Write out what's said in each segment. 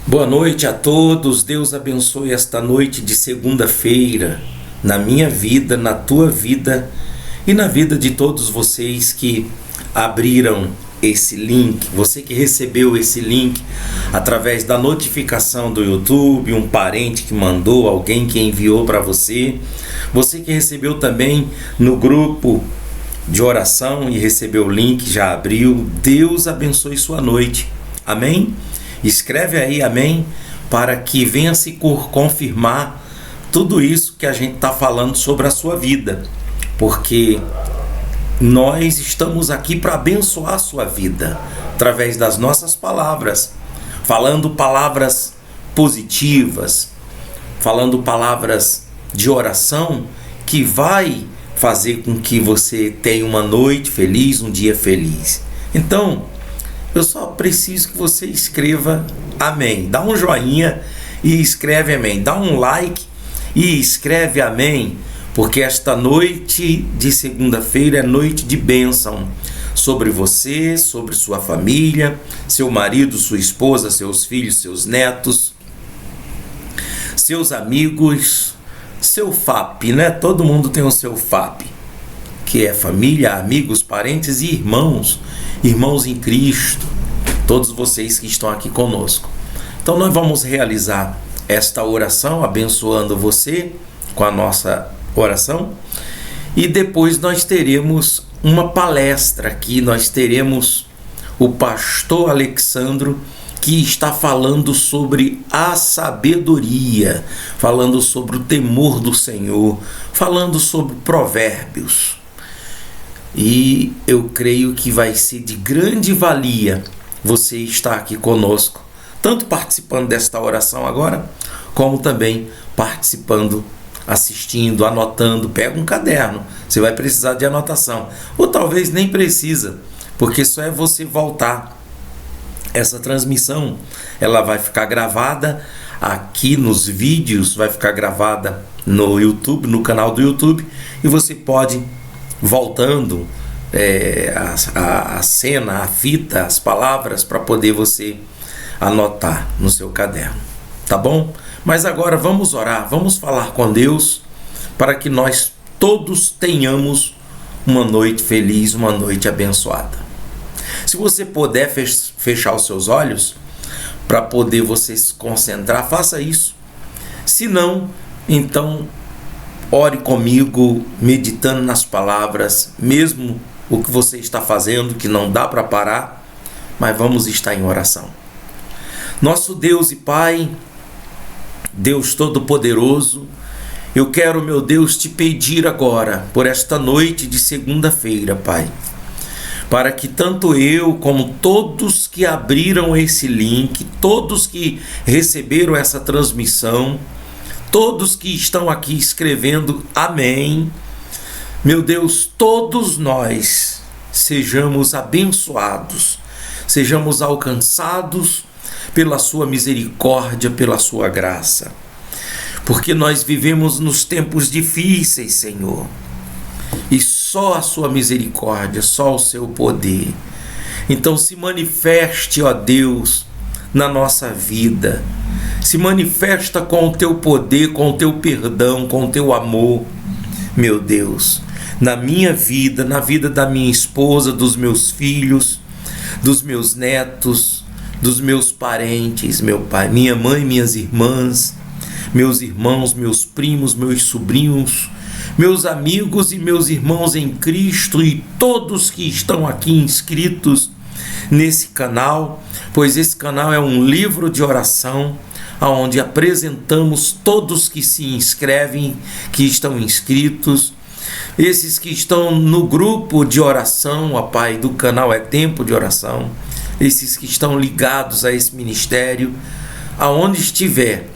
Boa noite a todos, Deus abençoe esta noite de segunda-feira, na minha vida, na tua vida e na vida de todos vocês que abriram esse link, você que recebeu esse link através da notificação do YouTube, um parente que mandou, alguém que enviou para você, você que recebeu também no grupo de oração e recebeu o link, já abriu. Deus abençoe sua noite, amém? Escreve aí, amém, para que venha se confirmar tudo isso que a gente está falando sobre a sua vida, porque nós estamos aqui para abençoar a sua vida, através das nossas palavras, falando palavras positivas, falando palavras de oração que vai fazer com que você tenha uma noite feliz, um dia feliz. Então, eu só preciso que você escreva amém. Dá um joinha e escreve amém. Dá um like e escreve amém, porque esta noite de segunda-feira é noite de bênção sobre você, sobre sua família, seu marido, sua esposa, seus filhos, seus netos, seus amigos, seu FAP, né? Todo mundo tem o seu FAP, que é família, amigos, parentes e irmãos em Cristo, todos vocês que estão aqui conosco. Então nós vamos realizar esta oração abençoando você com a nossa oração, e depois nós teremos uma palestra aqui, nós teremos o pastor Alexandro, que está falando sobre a sabedoria, falando sobre o temor do Senhor, falando sobre provérbios. E eu creio que vai ser de grande valia você estar aqui conosco, tanto participando desta oração agora, como também participando, assistindo, anotando. Pega um caderno, você vai precisar de anotação, ou talvez nem precisa, porque só é você voltar. Essa transmissão, ela vai ficar gravada aqui nos vídeos, vai ficar gravada no YouTube, no canal do YouTube, e você pode, voltando a cena, a fita, as palavras, para poder você anotar no seu caderno, tá bom? Mas agora vamos orar, vamos falar com Deus, para que nós todos tenhamos uma noite feliz, uma noite abençoada. Se você puder fechar os seus olhos, para poder você se concentrar, faça isso. Se não, então ore comigo, meditando nas palavras, mesmo o que você está fazendo, que não dá para parar, mas vamos estar em oração. Nosso Deus e Pai, Deus Todo-Poderoso, eu quero, meu Deus, te pedir agora, por esta noite de segunda-feira, Pai, para que tanto eu como todos que abriram esse link, todos que receberam essa transmissão, todos que estão aqui escrevendo amém, meu Deus, todos nós sejamos abençoados, sejamos alcançados pela sua misericórdia, pela sua graça, porque nós vivemos nos tempos difíceis, Senhor, e só a sua misericórdia, só o seu poder. Então se manifeste, ó Deus, na nossa vida, se manifesta com o teu poder, com o teu perdão, com o teu amor, meu Deus, na minha vida, na vida da minha esposa, dos meus filhos, dos meus netos, dos meus parentes, meu Pai, minha mãe, minhas irmãs, meus irmãos, meus primos, meus sobrinhos, meus amigos e meus irmãos em Cristo e todos que estão aqui inscritos nesse canal, pois esse canal é um livro de oração, onde apresentamos todos que se inscrevem, que estão inscritos, esses que estão no grupo de oração, ó Pai, do canal É Tempo de Oração, esses que estão ligados a esse ministério, aonde estiver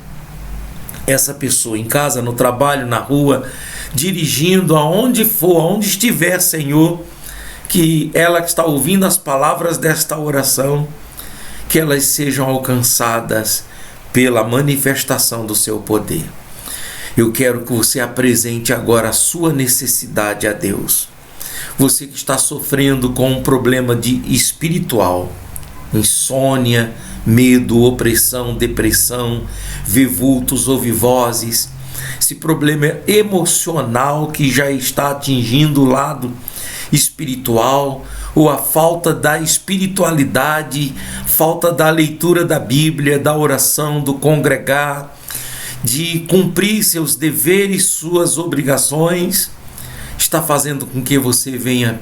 essa pessoa, em casa, no trabalho, na rua, dirigindo, aonde for, aonde estiver, Senhor, que ela que está ouvindo as palavras desta oração, que elas sejam alcançadas pela manifestação do seu poder. Eu quero que você apresente agora a sua necessidade a Deus. Você que está sofrendo com um problema espiritual, insônia, medo, opressão, depressão, vê vultos, ouve vozes, esse problema emocional que já está atingindo o lado espiritual, ou a falta da espiritualidade, falta da leitura da Bíblia, da oração, do congregar, de cumprir seus deveres, suas obrigações, está fazendo com que você venha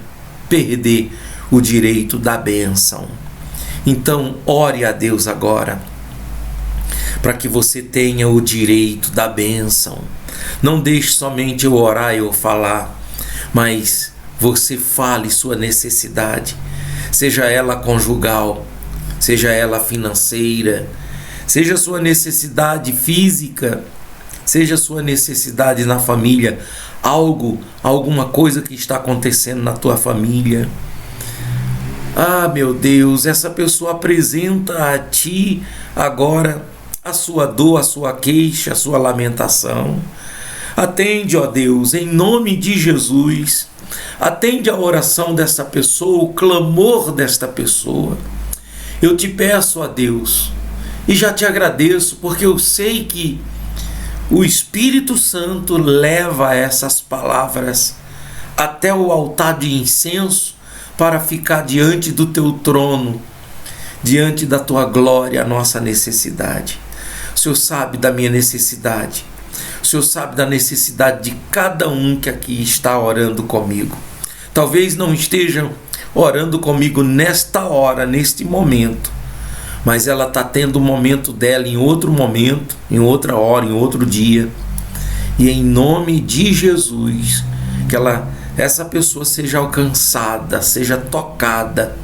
perder o direito da bênção. Então, ore a Deus agora, para que você tenha o direito da bênção. Não deixe somente eu orar e eu falar, mas você fale sua necessidade, seja ela conjugal, seja ela financeira, seja sua necessidade física, seja sua necessidade na família, alguma coisa que está acontecendo na tua família. Ah, meu Deus, essa pessoa apresenta a ti agora a sua dor, a sua queixa, a sua lamentação. Atende, ó Deus, em nome de Jesus. Atende a oração dessa pessoa, o clamor desta pessoa. Eu te peço, ó Deus, e já te agradeço, porque eu sei que o Espírito Santo leva essas palavras até o altar de incenso para ficar diante do teu trono, diante da tua glória, a nossa necessidade. O Senhor sabe da minha necessidade. O Senhor sabe da necessidade de cada um que aqui está orando comigo. Talvez não estejam orando comigo nesta hora, neste momento, mas ela está tendo o momento dela em outro momento, em outra hora, em outro dia. E em nome de Jesus, que essa pessoa seja alcançada, seja tocada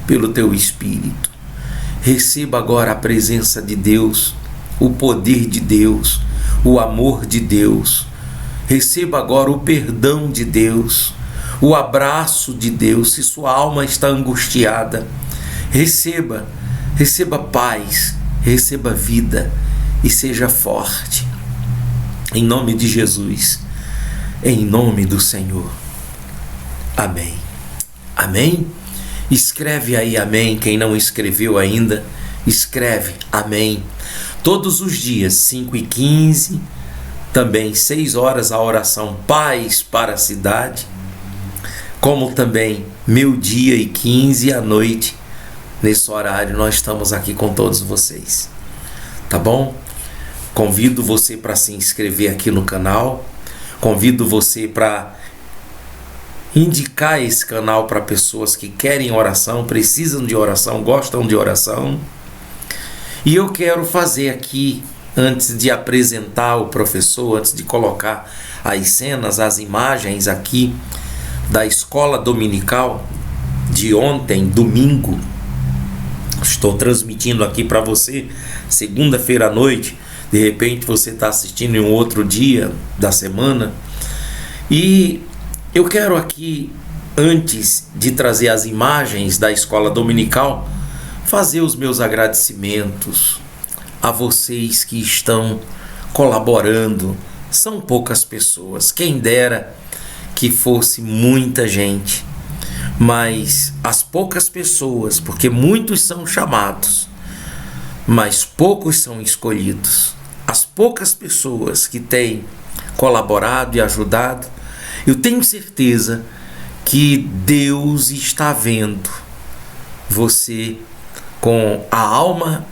pelo teu Espírito. Receba agora a presença de Deus, o poder de Deus, o amor de Deus. Receba agora o perdão de Deus, o abraço de Deus. Se sua alma está angustiada, receba paz, receba vida e seja forte. Em nome de Jesus, em nome do Senhor. Amém. Amém? Escreve aí amém. Quem não escreveu ainda, escreve amém. Todos os dias, 5h15, também 6 horas, a oração Paz para a Cidade, como também 12h15 à noite. Nesse horário nós estamos aqui com todos vocês, tá bom? Convido você para se inscrever aqui no canal, convido você para indicar esse canal para pessoas que querem oração, precisam de oração, gostam de oração. E eu quero fazer aqui, antes de apresentar o professor, antes de colocar as cenas, as imagens aqui da escola dominical de ontem, domingo. Estou transmitindo aqui para você, segunda-feira à noite. De repente você está assistindo em um outro dia da semana. E eu quero aqui, antes de trazer as imagens da escola dominical, fazer os meus agradecimentos a vocês que estão colaborando. São poucas pessoas, quem dera que fosse muita gente, mas as poucas pessoas, porque muitos são chamados, mas poucos são escolhidos. As poucas pessoas que têm colaborado e ajudado, eu tenho certeza que Deus está vendo você com a alma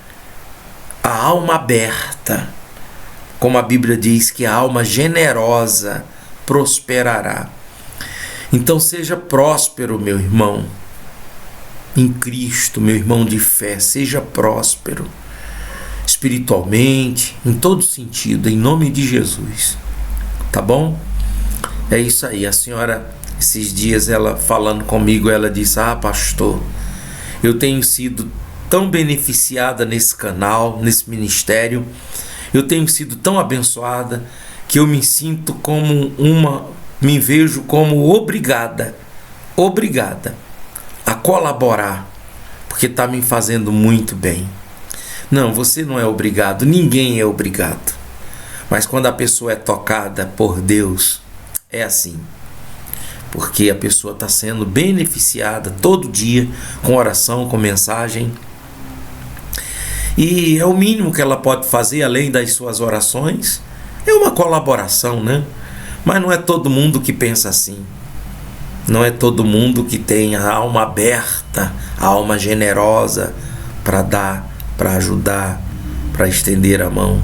aberta, como a Bíblia diz que a alma generosa prosperará. Então seja próspero, meu irmão, em Cristo, meu irmão de fé, seja próspero, espiritualmente, em todo sentido, em nome de Jesus, tá bom? É isso aí. A senhora, esses dias, ela falando comigo, ela disse: pastor, eu tenho sido tão beneficiada nesse canal, nesse ministério, eu tenho sido tão abençoada, que eu me sinto me vejo como obrigada a colaborar, porque está me fazendo muito bem. Não, você não é obrigado, ninguém é obrigado, mas quando a pessoa é tocada por Deus, é assim, porque a pessoa está sendo beneficiada todo dia, com oração, com mensagem. E é o mínimo que ela pode fazer, além das suas orações, é uma colaboração, né? Mas não é todo mundo que pensa assim. Não é todo mundo que tem a alma aberta, a alma generosa para dar, para ajudar, para estender a mão.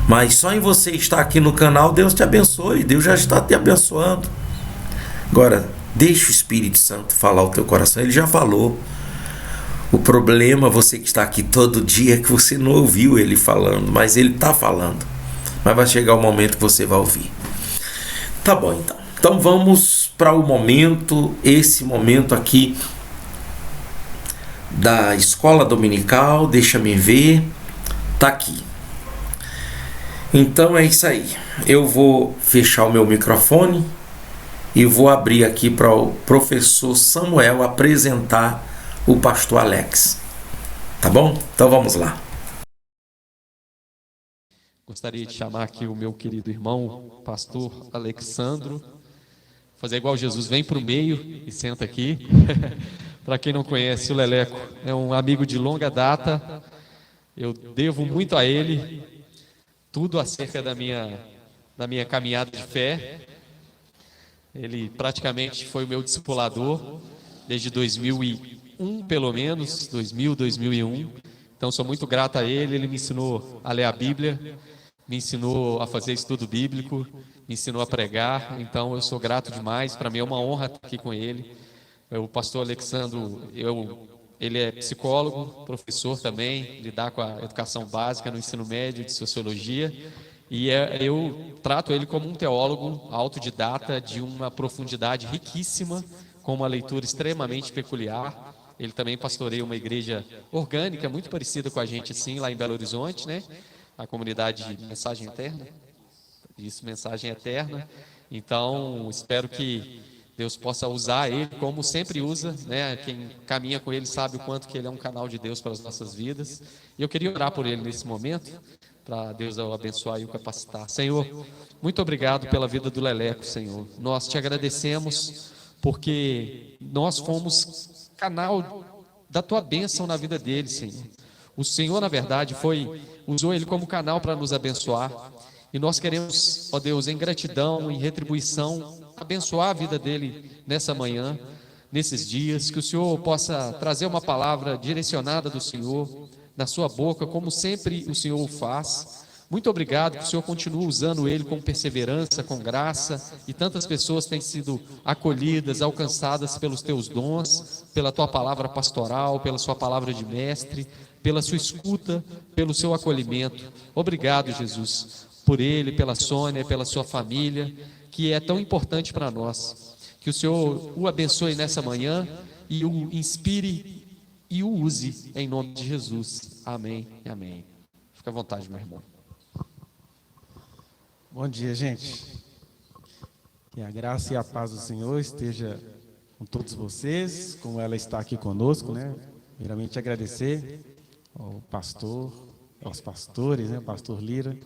Mas só em você estar aqui no canal, Deus te abençoe. Deus já está te abençoando. Agora, deixa o Espírito Santo falar o teu coração. Ele já falou. O problema, você que está aqui todo dia, é que você não ouviu ele falando. Mas ele está falando. Mas vai chegar o momento que você vai ouvir. Tá bom, então. Então vamos para o momento, esse momento aqui da escola dominical. Deixa-me ver. Tá aqui. Então é isso aí. Eu vou fechar o meu microfone e vou abrir aqui para o professor Samuel apresentar o pastor Alex. Tá bom? Então vamos lá. Gostaria de chamar aqui o meu querido irmão, pastor Alexandro. Fazer igual Jesus, vem para o meio e senta aqui. Para quem não conhece, o Leleco é um amigo de longa data. Eu devo muito a ele, tudo acerca da minha caminhada de fé. Ele praticamente foi o meu discipulador desde 2001, pelo menos, 2001. Então sou muito grato a ele. Ele me ensinou a ler a Bíblia, me ensinou a fazer estudo bíblico, me ensinou a pregar. Então eu sou grato demais. Para mim é uma honra estar aqui com ele. O pastor Alexandro, ele é psicólogo, professor também, lidar com a educação básica no ensino médio de sociologia. E eu trato ele como um teólogo autodidata de uma profundidade riquíssima, com uma leitura extremamente peculiar. Ele também pastoreia uma igreja orgânica, muito parecida com a gente, assim, lá em Belo Horizonte, né? A comunidade Mensagem Eterna. Isso, Mensagem Eterna. Então, espero que Deus possa usar ele como sempre usa, né? Quem caminha com ele sabe o quanto que ele é um canal de Deus para as nossas vidas. E eu queria orar por ele nesse momento, para Deus o abençoar e o capacitar. Senhor, muito obrigado pela vida do Leleco, Senhor. Nós te agradecemos porque nós fomos canal da tua bênção na vida dele, Senhor. O Senhor, na verdade, usou ele como canal para nos abençoar. E nós queremos, ó Deus, em gratidão, em retribuição, abençoar a vida dele nessa manhã, nesses dias, que o Senhor possa trazer uma palavra direcionada do Senhor na sua boca, como sempre o Senhor o faz. Muito obrigado que o Senhor continue usando ele com perseverança, com graça, e tantas pessoas têm sido acolhidas, alcançadas pelos teus dons, pela tua palavra pastoral, pela sua palavra de mestre, pela sua escuta, pelo seu acolhimento. Obrigado, Jesus, por ele, pela Sônia, pela sua família, que é tão importante para nós. Que o Senhor o abençoe nessa manhã e o inspire e o use em nome de Jesus. Amém e amém. Fica à vontade, meu irmão. Bom dia, gente. Que a graça e a paz do Senhor esteja com todos vocês, como ela está aqui conosco, né? Primeiramente agradecer ao pastor, aos pastores, né? Pastor Lira,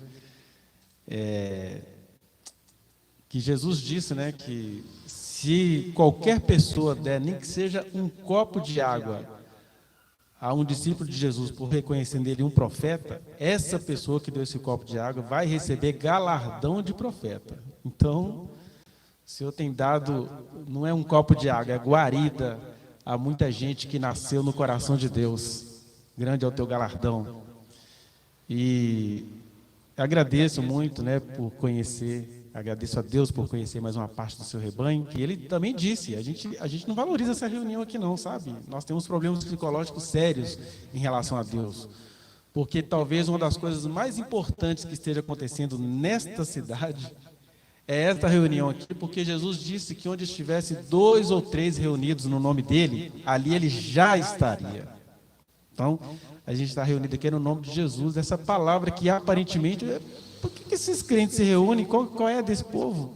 que Jesus disse, né? Que se qualquer pessoa der, nem que seja um copo de água, a um discípulo de Jesus, por reconhecer nele um profeta, essa pessoa que deu esse copo de água vai receber galardão de profeta. Então, o Senhor tem dado, não é um copo de água, é guarida a muita gente que nasceu no coração de Deus. Grande é o teu galardão. E agradeço muito, né, por conhecer. Agradeço a Deus por conhecer mais uma parte do seu rebanho, que ele também disse, a gente não valoriza essa reunião aqui não, sabe? Nós temos problemas psicológicos sérios em relação a Deus, porque talvez uma das coisas mais importantes que esteja acontecendo nesta cidade é esta reunião aqui, porque Jesus disse que onde estivesse 2 ou 3 reunidos no nome dele, ali ele já estaria. Então, a gente está reunido aqui no nome de Jesus, essa palavra que aparentemente... Por que esses crentes se reúnem? Qual é desse povo?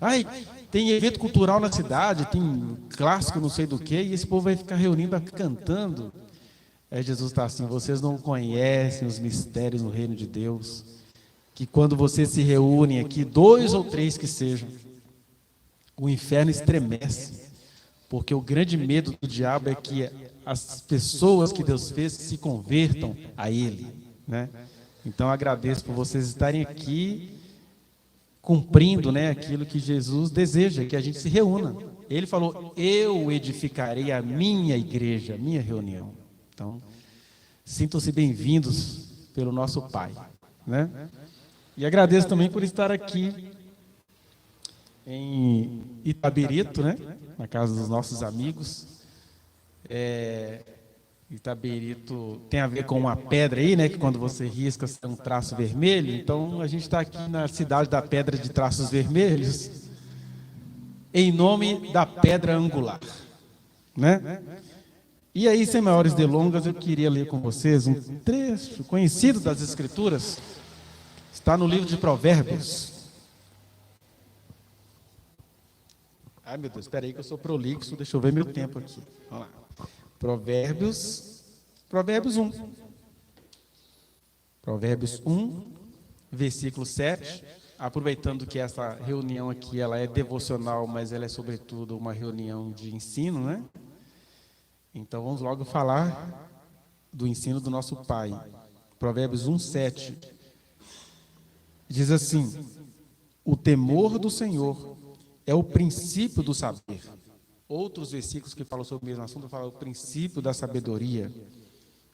Ai, tem evento cultural na cidade, tem clássico não sei do que, e esse povo vai ficar reunindo, cantando. Aí Jesus está assim, vocês não conhecem os mistérios no reino de Deus, que quando vocês se reúnem aqui, 2 ou 3 que sejam, o inferno estremece, porque o grande medo do diabo é que as pessoas que Deus fez se convertam a Ele, né? Então, agradeço por vocês estarem aqui cumprindo, né, aquilo que Jesus deseja, que a gente se reúna. Ele falou: eu edificarei a minha igreja, a minha reunião. Então, sintam-se bem-vindos pelo nosso Pai, né? E agradeço também por estar aqui em Itabirito, né, na casa dos nossos amigos. Itabirito tem a ver com uma pedra aí, né, que quando você risca é um traço vermelho. Então, a gente está aqui na cidade da pedra de traços vermelhos, em nome da pedra angular, né? E aí, sem maiores delongas, eu queria ler com vocês um trecho conhecido das Escrituras. Está no livro de Provérbios. Ai, meu Deus, espera aí que eu sou prolixo, deixa eu ver meu tempo aqui. Vamos lá. Provérbios 1. Provérbios 1, versículo 7. Aproveitando que essa reunião aqui ela é devocional, mas ela é sobretudo uma reunião de ensino, né? Então vamos logo falar do ensino do nosso Pai. Provérbios 1, 7. Diz assim: o temor do Senhor é o princípio do saber. Outros versículos que falam sobre o mesmo assunto falam o princípio da sabedoria.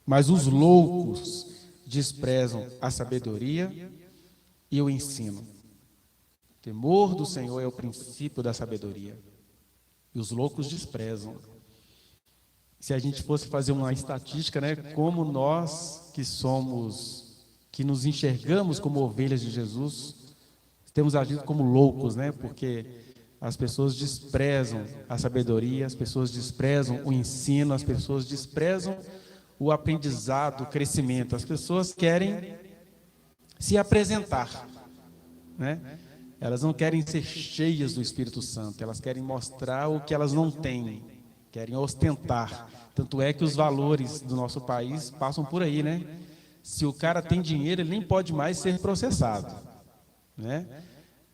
Mas os loucos desprezam a sabedoria e o ensino. O temor do Senhor é o princípio da sabedoria. E os loucos desprezam. Se a gente fosse fazer uma estatística, né, como nós que nos enxergamos como ovelhas de Jesus, temos agido como loucos, né, porque as pessoas desprezam a sabedoria, as pessoas desprezam o ensino, as pessoas desprezam o aprendizado, o crescimento. As pessoas querem se apresentar, né? Elas não querem ser cheias do Espírito Santo, elas querem mostrar o que elas não têm, querem ostentar. Tanto é que os valores do nosso país passam por aí, né? Se o cara tem dinheiro, ele nem pode mais ser processado, né?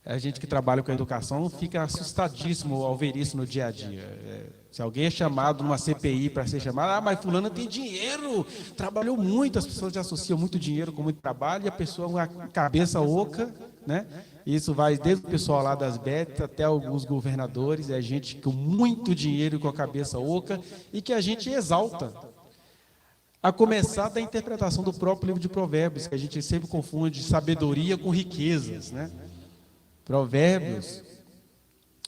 A gente que trabalha com a educação fica assustadíssimo ao ver isso no dia a dia. Se alguém é chamado numa CPI para ser chamado, mas fulano tem dinheiro, trabalhou muito, as pessoas já associam muito dinheiro com muito trabalho, e a pessoa com a cabeça oca, né? Isso vai desde o pessoal lá das betas até alguns governadores, é gente com muito dinheiro e com a cabeça oca, e que a gente exalta. A começar da interpretação do próprio livro de Provérbios, que a gente sempre confunde sabedoria com riquezas, né? Provérbios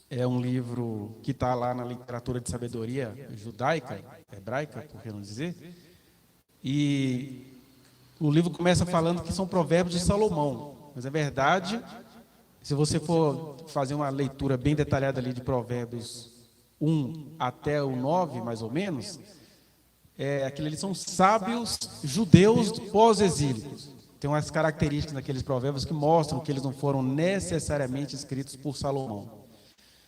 é um livro que está lá na literatura de sabedoria judaica, hebraica, por que não dizer? E o livro começa falando que são provérbios de Salomão, mas é verdade, se você for fazer uma leitura bem detalhada ali de Provérbios 1 até o 9, mais ou menos, aquilo ali são sábios judeus pós-exílicos. Tem umas características naqueles provérbios que mostram que eles não foram necessariamente escritos por Salomão.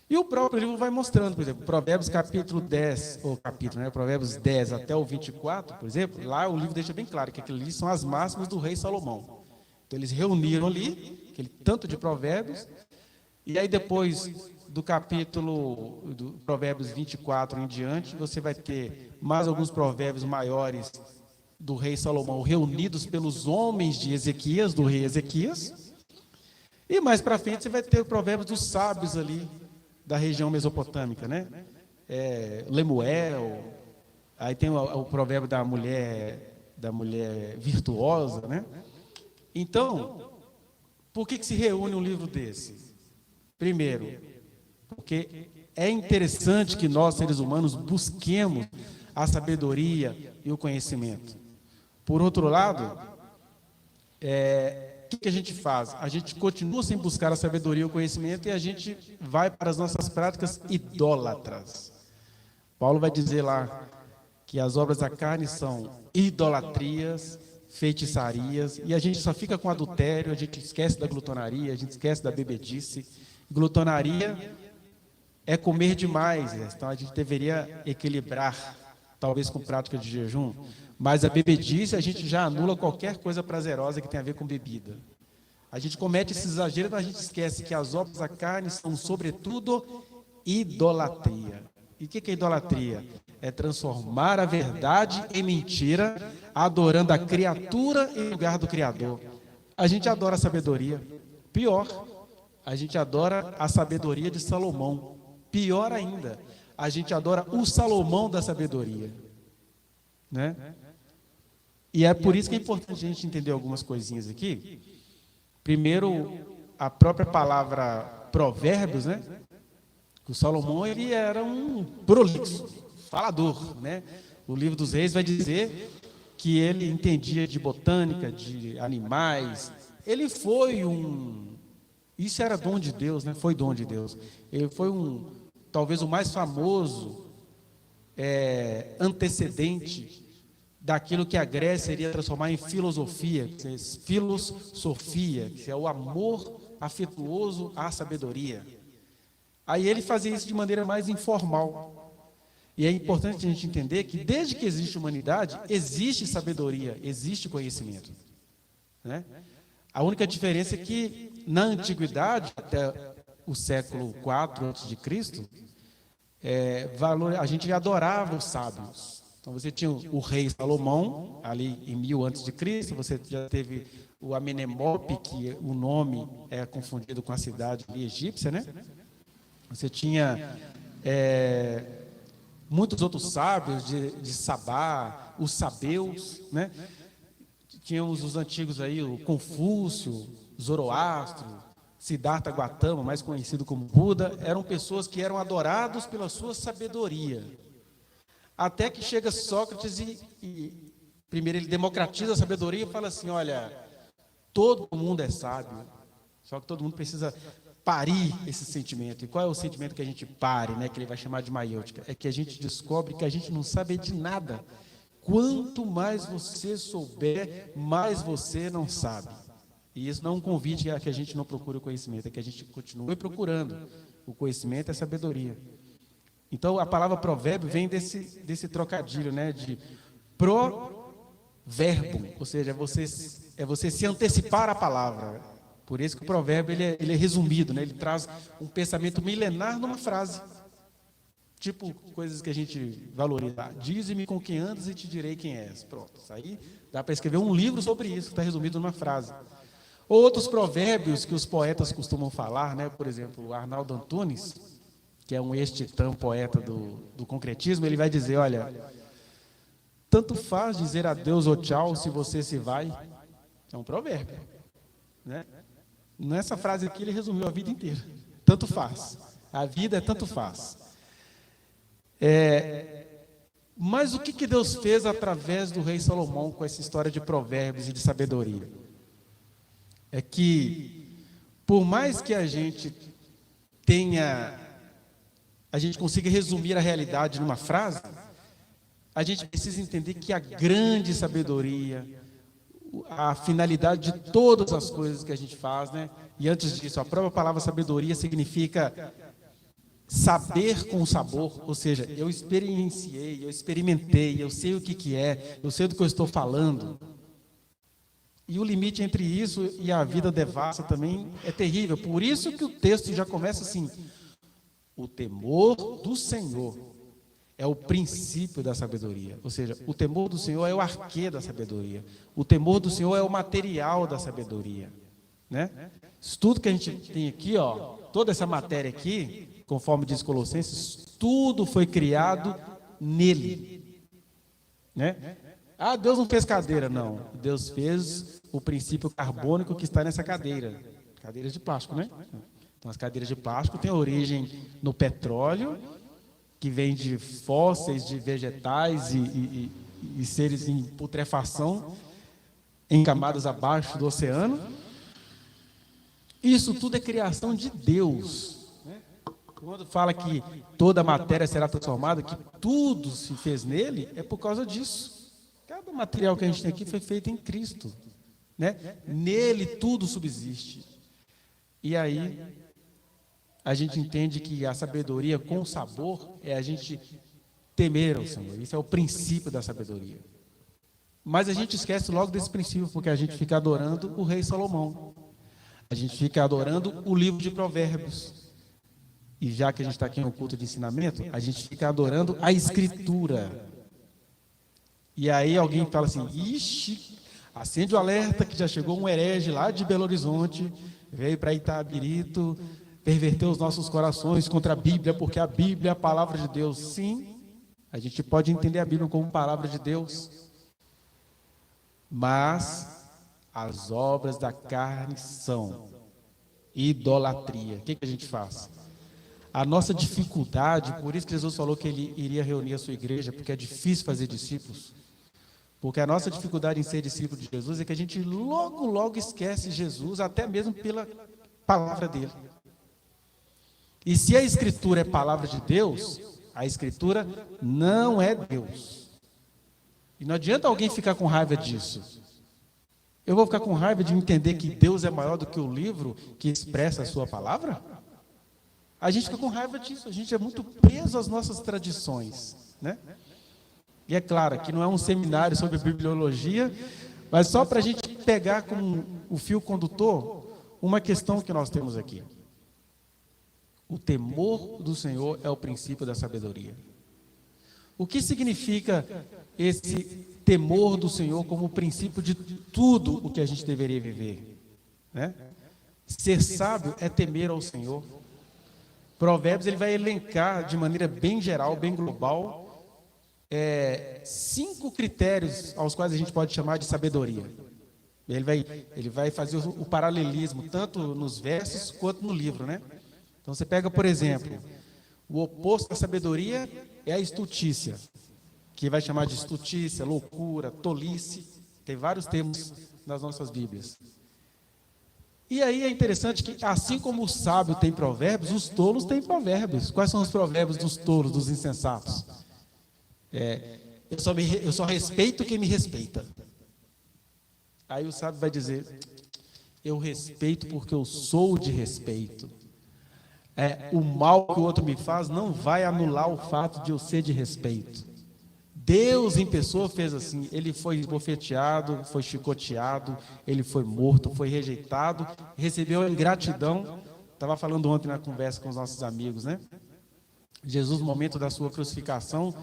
E o próprio livro vai mostrando, por exemplo, Provérbios capítulo 10, ou capítulo, né, Provérbios 10 até o 24, por exemplo, lá o livro deixa bem claro que aquilo ali são as máximas do rei Salomão. Então eles reuniram ali, aquele tanto de provérbios, e aí depois do capítulo do Provérbios 24 em diante, você vai ter mais alguns provérbios maiores do rei Salomão, reunidos pelos homens de Ezequias, do rei Ezequias. E mais para frente você vai ter o provérbios dos sábios ali, da região mesopotâmica, né? Lemuel, aí tem o provérbio da mulher virtuosa, né? Então, por que se reúne um livro desse? Primeiro, porque é interessante que nós, seres humanos, busquemos a sabedoria e o conhecimento. Por outro lado, o que a gente faz? A gente continua sem buscar a sabedoria e o conhecimento e a gente vai para as nossas práticas idólatras. Paulo vai dizer lá que as obras da carne são idolatrias, feitiçarias, e a gente só fica com adultério, a gente esquece da glutonaria, a gente esquece da bebedice. Glutonaria é comer demais, então a gente deveria equilibrar, talvez com prática de jejum, mas a bebedice a gente já anula qualquer coisa prazerosa que tenha a ver com bebida. A gente comete esse exagero, mas a gente esquece que as obras da carne são, sobretudo, idolatria. E o que é idolatria? É transformar a verdade em mentira, adorando a criatura em lugar do Criador. A gente adora a sabedoria. Pior, a gente adora a sabedoria de Salomão. Pior ainda, a gente adora o Salomão da sabedoria, né? E é por isso que é importante a gente entender algumas coisinhas aqui. Primeiro, a própria palavra provérbios, né? O Salomão, ele era um prolixo, falador, né? O livro dos Reis vai dizer que ele entendia de botânica, de animais. Ele foi isso era dom de Deus, né? Foi dom de Deus. Ele foi talvez o mais famoso antecedente daquilo que a Grécia iria transformar em filosofia, filosofia, que é o amor afetuoso à sabedoria. Aí ele fazia isso de maneira mais informal. E é importante a gente entender que desde que existe humanidade, existe sabedoria, existe conhecimento, né? A única diferença é que na antiguidade, até o século IV a.C., a gente adorava os sábios. Então você tinha o rei Salomão, ali em 1000 a.C., você já teve o Amenemope, que o nome é confundido com a cidade egípcia, né? Você tinha muitos outros sábios de Sabá, os sabeus, né? Tínhamos os antigos aí, o Confúcio, Zoroastro, Siddhartha Gautama, mais conhecido como Buda. Eram pessoas que eram adorados pela sua sabedoria. Até que chega Sócrates e primeiro ele democratiza a sabedoria e fala assim, olha, todo mundo é sábio, só que todo mundo precisa parir esse sentimento. E qual é o sentimento que a gente pare, né, que ele vai chamar de maiêutica? É que a gente descobre que a gente não sabe de nada. Quanto mais você souber, mais você não sabe. E isso não é um convite a que a gente não procure o conhecimento, é que a gente continue procurando o conhecimento e a sabedoria. Então, a palavra provérbio vem desse trocadilho, né, de proverbo, ou seja, é você se antecipar à palavra. Por isso que o provérbio ele é resumido, né, ele traz um pensamento milenar numa frase. Tipo, coisas que a gente valoriza. Dize-me com quem andas e te direi quem és. Pronto, isso aí dá para escrever um livro sobre isso, que está resumido numa frase. Outros provérbios que os poetas costumam falar, né, por exemplo, o Arnaldo Antunes, que é um ex-titã poeta do concretismo, ele vai dizer, olha, tanto faz dizer adeus ou tchau se você se vai. É um provérbio, né? Nessa frase aqui ele resumiu a vida inteira. Tanto faz. A vida é tanto faz. Mas o que Deus fez através do rei Salomão com essa história de provérbios e de sabedoria? É que, por mais que a gente consiga resumir a realidade numa frase, a gente precisa entender que a grande sabedoria, a finalidade de todas as coisas que a gente faz, né? E antes disso, a própria palavra sabedoria significa saber com sabor, ou seja, eu experienciei, eu experimentei, eu sei o que é, eu sei do que eu estou falando. E o limite entre isso e a vida devassa também é terrível. Por isso que o texto já começa assim, o temor do Senhor é o princípio da sabedoria. Ou seja, o temor do Senhor é o arquê da sabedoria. O temor do Senhor é o material da sabedoria, né? Isso tudo que a gente tem aqui, ó, toda essa matéria aqui, conforme diz Colossenses, tudo foi criado nele, né? Ah, Deus não fez cadeira, não. Deus fez o princípio carbônico que está nessa cadeira. Cadeiras de plástico, né? Então, as cadeiras de plástico têm origem no petróleo, que vem de fósseis, de vegetais e seres em putrefação, em camadas abaixo do oceano. Isso tudo é criação de Deus. Quando fala que toda a matéria será transformada, que tudo se fez nele, é por causa disso. Cada material que a gente tem aqui foi feito em Cristo, né? Nele tudo subsiste. E aí a gente entende que a sabedoria com sabor é a gente temer ao Senhor. Isso é o princípio da sabedoria. Mas a gente esquece logo desse princípio, porque a gente fica adorando o rei Salomão. A gente fica adorando o livro de Provérbios. e já que a gente está aqui no culto de ensinamento, a gente fica adorando a Escritura. E aí alguém fala assim, ixi, acende o alerta que já chegou um herege lá de Belo Horizonte, veio para Itabirito, perverteu os nossos corações contra a Bíblia, porque a Bíblia é a palavra de Deus. Sim, a gente pode entender a Bíblia como palavra de Deus, mas as obras da carne são idolatria. O que a gente faz? A nossa dificuldade, por isso que Jesus falou que ele iria reunir a sua igreja, porque é difícil fazer discípulos. Porque a nossa dificuldade em ser discípulo de Jesus é que a gente logo esquece Jesus, até mesmo pela palavra dele. E se a Escritura é palavra de Deus, a Escritura não é Deus. E não adianta alguém ficar com raiva disso. Eu vou ficar com raiva de entender que Deus é maior do que o livro que expressa a sua palavra? A gente fica com raiva disso, a gente é muito preso às nossas tradições, né? E é claro que não é um seminário sobre bibliologia, mas só para a gente pegar como o fio condutor uma questão que nós temos aqui. O temor do Senhor é o princípio da sabedoria. O que significa esse temor do Senhor como o princípio de tudo o que a gente deveria viver, né? Ser sábio é temer ao Senhor. Provérbios ele vai elencar de maneira bem geral, bem global, 5 critérios aos quais a gente pode chamar de sabedoria. Ele vai fazer o paralelismo tanto nos versos quanto no livro, né? Então você pega, por exemplo, o oposto da sabedoria é a estutícia, que vai chamar de estutícia, loucura, tolice. Tem vários termos nas nossas Bíblias. E aí é interessante que, assim como o sábio tem provérbios, os tolos têm provérbios. Quais são os provérbios dos tolos, dos insensatos? Eu só respeito quem me respeita. Aí o sábio vai dizer, eu respeito porque eu sou de respeito. O mal que o outro me faz não vai anular o fato de eu ser de respeito. Deus em pessoa fez assim, ele foi esbofeteado, foi chicoteado, ele foi morto, foi rejeitado, recebeu a ingratidão. Estava falando ontem na conversa com os nossos amigos, né? Jesus, no momento da sua crucificação,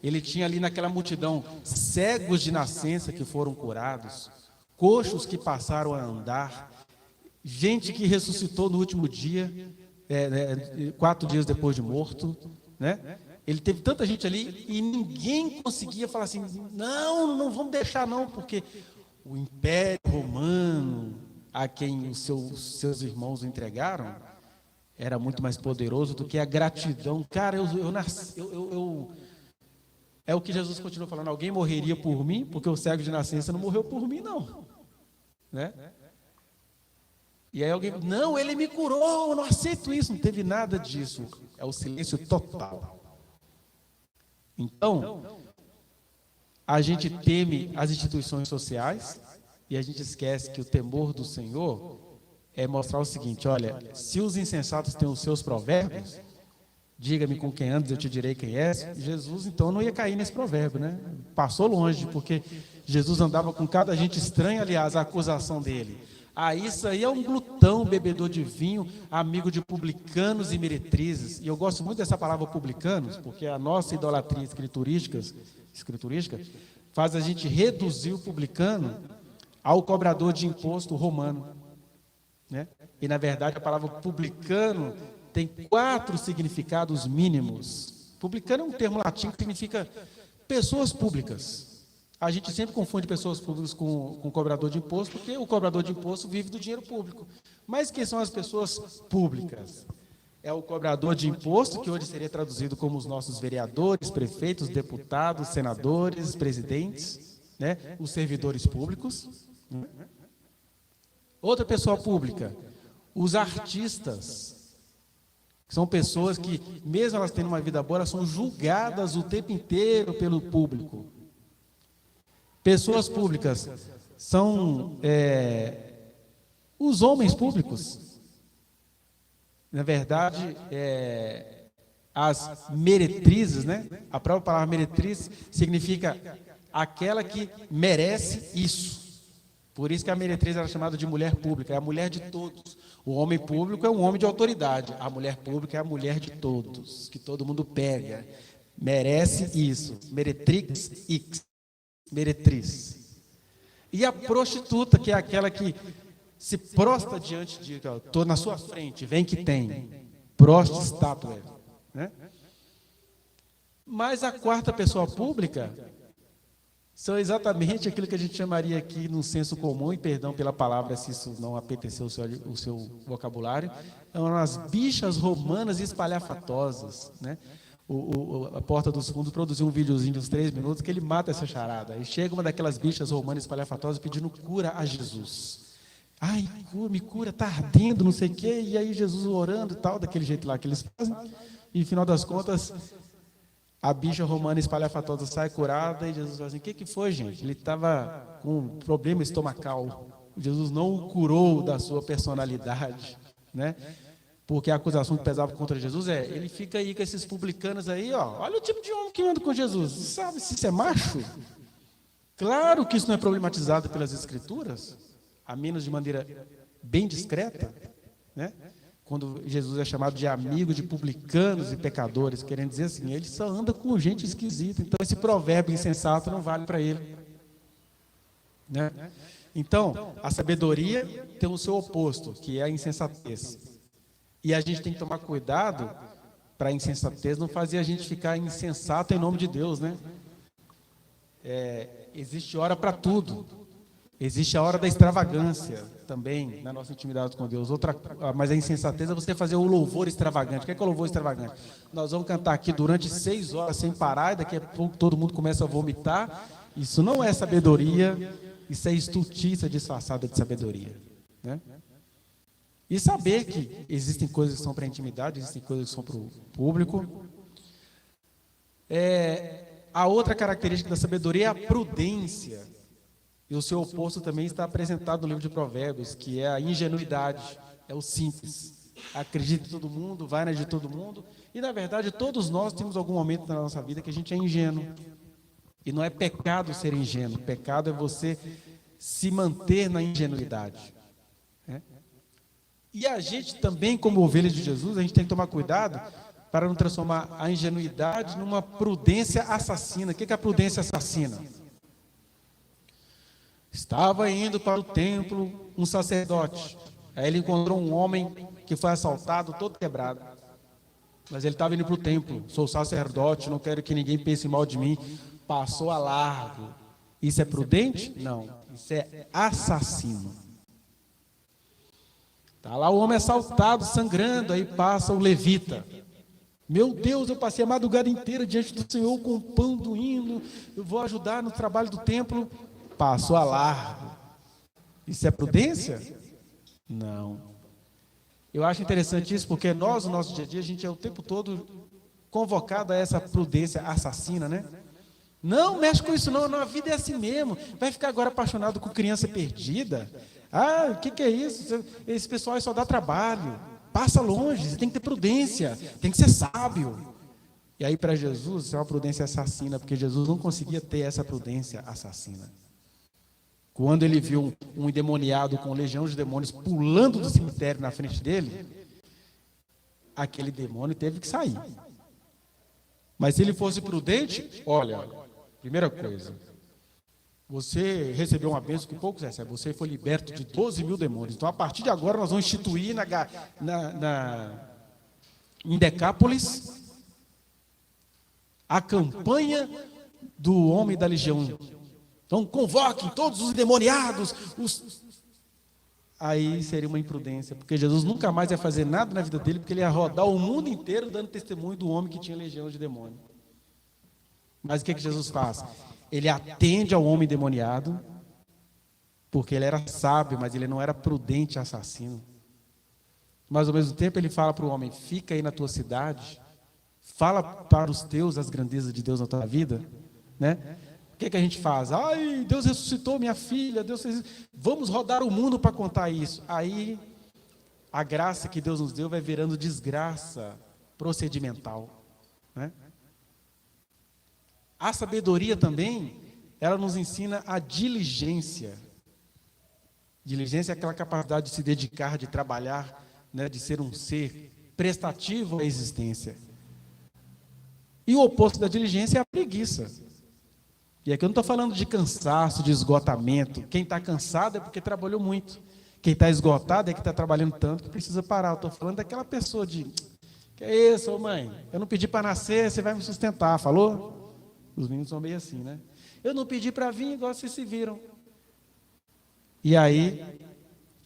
ele tinha ali naquela multidão cegos de nascença que foram curados, coxos que passaram a andar, gente que ressuscitou no último dia, 4 dias depois de morto, né? Ele teve tanta gente ali e ninguém conseguia falar assim, não vamos deixar não, porque o Império Romano, a quem os seus irmãos o entregaram, era muito mais poderoso do que a gratidão. Cara, é o que Jesus continua falando, alguém morreria por mim, porque o cego de nascença não morreu por mim, não. Né? E aí alguém, não, ele me curou, eu não aceito isso, não teve nada disso. É o silêncio total. Então, a gente teme as instituições sociais e a gente esquece que o temor do Senhor é mostrar o seguinte, olha, se os insensatos têm os seus provérbios, diga-me com quem andas, eu te direi quem és. Jesus, então, não ia cair nesse provérbio, né? Passou longe, porque Jesus andava com cada gente estranha, aliás, a acusação dele. Isso aí é um glutão, bebedor de vinho, amigo de publicanos e meretrizes. E eu gosto muito dessa palavra publicanos, porque a nossa idolatria escriturística faz a gente reduzir o publicano ao cobrador de imposto romano, né? E, na verdade, a palavra publicano tem 4 significados mínimos. Publicano é um termo latim que significa pessoas públicas. A gente sempre confunde pessoas públicas com cobrador de imposto, porque o cobrador de imposto vive do dinheiro público. Mas quem são as pessoas públicas? É o cobrador de imposto, que hoje seria traduzido como os nossos vereadores, prefeitos, deputados, senadores, presidentes, né? Os servidores públicos. Outra pessoa pública, os artistas. São pessoas que, mesmo elas tendo uma vida boa, elas são julgadas o tempo inteiro pelo público. Pessoas públicas são os homens públicos. Na verdade, as meretrizes, né? A própria palavra meretriz significa aquela que merece isso. Por isso que a meretriz era chamada de mulher pública, é a mulher de todos. O homem público é um homem de autoridade, a mulher pública é a mulher de todos, que todo mundo pega, merece isso, meretrix x, meretriz. E a prostituta, que é aquela que se prostra diante de, estou na sua frente, vem que tem, prosta estátua, né? Mas a quarta pessoa pública são exatamente aquilo que a gente chamaria aqui no senso comum, e perdão pela palavra se isso não apeteceu o seu vocabulário, são as bichas romanas espalhafatosas, né? A Porta dos Fundos produziu um videozinho de uns 3 minutos que ele mata essa charada. E chega uma daquelas bichas romanas espalhafatosas pedindo cura a Jesus. Ai, me cura, está ardendo, não sei o quê. E aí Jesus orando e tal, daquele jeito lá que eles fazem. E no final das contas, a bicha romana espalhafatosa sai curada e Jesus fala assim, o que foi, gente? Ele estava com um problema estomacal. Jesus não o curou da sua personalidade, né? Porque a acusação que pesava contra Jesus ele fica aí com esses publicanos aí, ó, olha o tipo de homem que anda com Jesus, sabe se isso é macho? Claro que isso não é problematizado pelas Escrituras, a menos de maneira bem discreta, né? Quando Jesus é chamado de amigo de publicanos e pecadores, querendo dizer assim, ele só anda com gente esquisita, então esse provérbio insensato não vale para ele, né? Então, a sabedoria tem o seu oposto, que é a insensatez. E a gente tem que tomar cuidado para a insensatez não fazer a gente ficar insensato em nome de Deus, né? Existe hora para tudo. Existe a hora da extravagância também na nossa intimidade com Deus. Mas a insensatez é você fazer o louvor extravagante. O que é o louvor extravagante? Nós vamos cantar aqui durante 6 horas sem parar, e daqui a pouco todo mundo começa a vomitar. Isso não é sabedoria, isso é estultícia disfarçada de sabedoria, né? E saber que existem coisas que são para a intimidade, existem coisas que são para o público. A outra característica da sabedoria é a prudência. E o seu oposto também está apresentado no livro de Provérbios, que é a ingenuidade, é o simples. Acredita em todo mundo, vai na de todo mundo. E, na verdade, todos nós temos algum momento na nossa vida que a gente é ingênuo. E não é pecado ser ingênuo. Pecado é você se manter na ingenuidade. E a gente também, como ovelhas de Jesus, a gente tem que tomar cuidado para não transformar a ingenuidade numa prudência assassina. O que é a prudência assassina? Estava indo para o templo um sacerdote. Aí ele encontrou um homem que foi assaltado, todo quebrado. Mas ele estava indo para o templo. Sou sacerdote, não quero que ninguém pense mal de mim. Passou a largo. Isso é prudente? Não. Isso é assassino. Está lá o homem assaltado, sangrando, aí passa o levita. Meu Deus, eu passei a madrugada inteira diante do Senhor com o pão do hino, eu vou ajudar no trabalho do templo. Passou a largo. Isso é prudência? Não. Eu acho interessante isso, porque nós, no nosso dia a dia, a gente é o tempo todo convocado a essa prudência assassina, né? Não mexe com isso não, a vida é assim mesmo. Vai ficar agora apaixonado com criança perdida? Ah, o que é isso? Esse pessoal só dá trabalho. Passa longe, você tem que ter prudência, tem que ser sábio. E aí para Jesus isso é uma prudência assassina, porque Jesus não conseguia ter essa prudência assassina. Quando ele viu um endemoniado com legião de demônios pulando do cemitério na frente dele, aquele demônio teve que sair. Mas se ele fosse prudente, olha, primeira coisa, você recebeu uma bênção que poucos recebem, você foi liberto de 12 mil demônios. Então, a partir de agora, nós vamos instituir em Decápolis a campanha do homem da legião. Então, convoquem todos os endemoniados. Aí seria uma imprudência, porque Jesus nunca mais ia fazer nada na vida dele, porque ele ia rodar o mundo inteiro dando testemunho do homem que tinha legião de demônio. Mas o que Jesus faz? Ele atende ao homem endemoniado, porque ele era sábio, mas ele não era prudente assassino. Mas ao mesmo tempo ele fala para o homem, fica aí na tua cidade, fala para os teus as grandezas de Deus na tua vida, né? O que a gente faz? Ai, Deus ressuscitou minha filha, Deus fez isso. Vamos rodar o mundo para contar isso. Aí a graça que Deus nos deu vai virando desgraça procedimental, né? A sabedoria também, ela nos ensina a diligência. Diligência é aquela capacidade de se dedicar, de trabalhar, né, de ser um ser prestativo à existência. E o oposto da diligência é a preguiça. E aqui eu não estou falando de cansaço, de esgotamento. Quem está cansado é porque trabalhou muito. Quem está esgotado é que está trabalhando tanto que precisa parar. Eu estou falando daquela pessoa de... Que é isso, ô mãe? Eu não pedi para nascer, você vai me sustentar, falou? Os meninos são meio assim, né? Eu não pedi para vir, igual vocês se viram. E aí,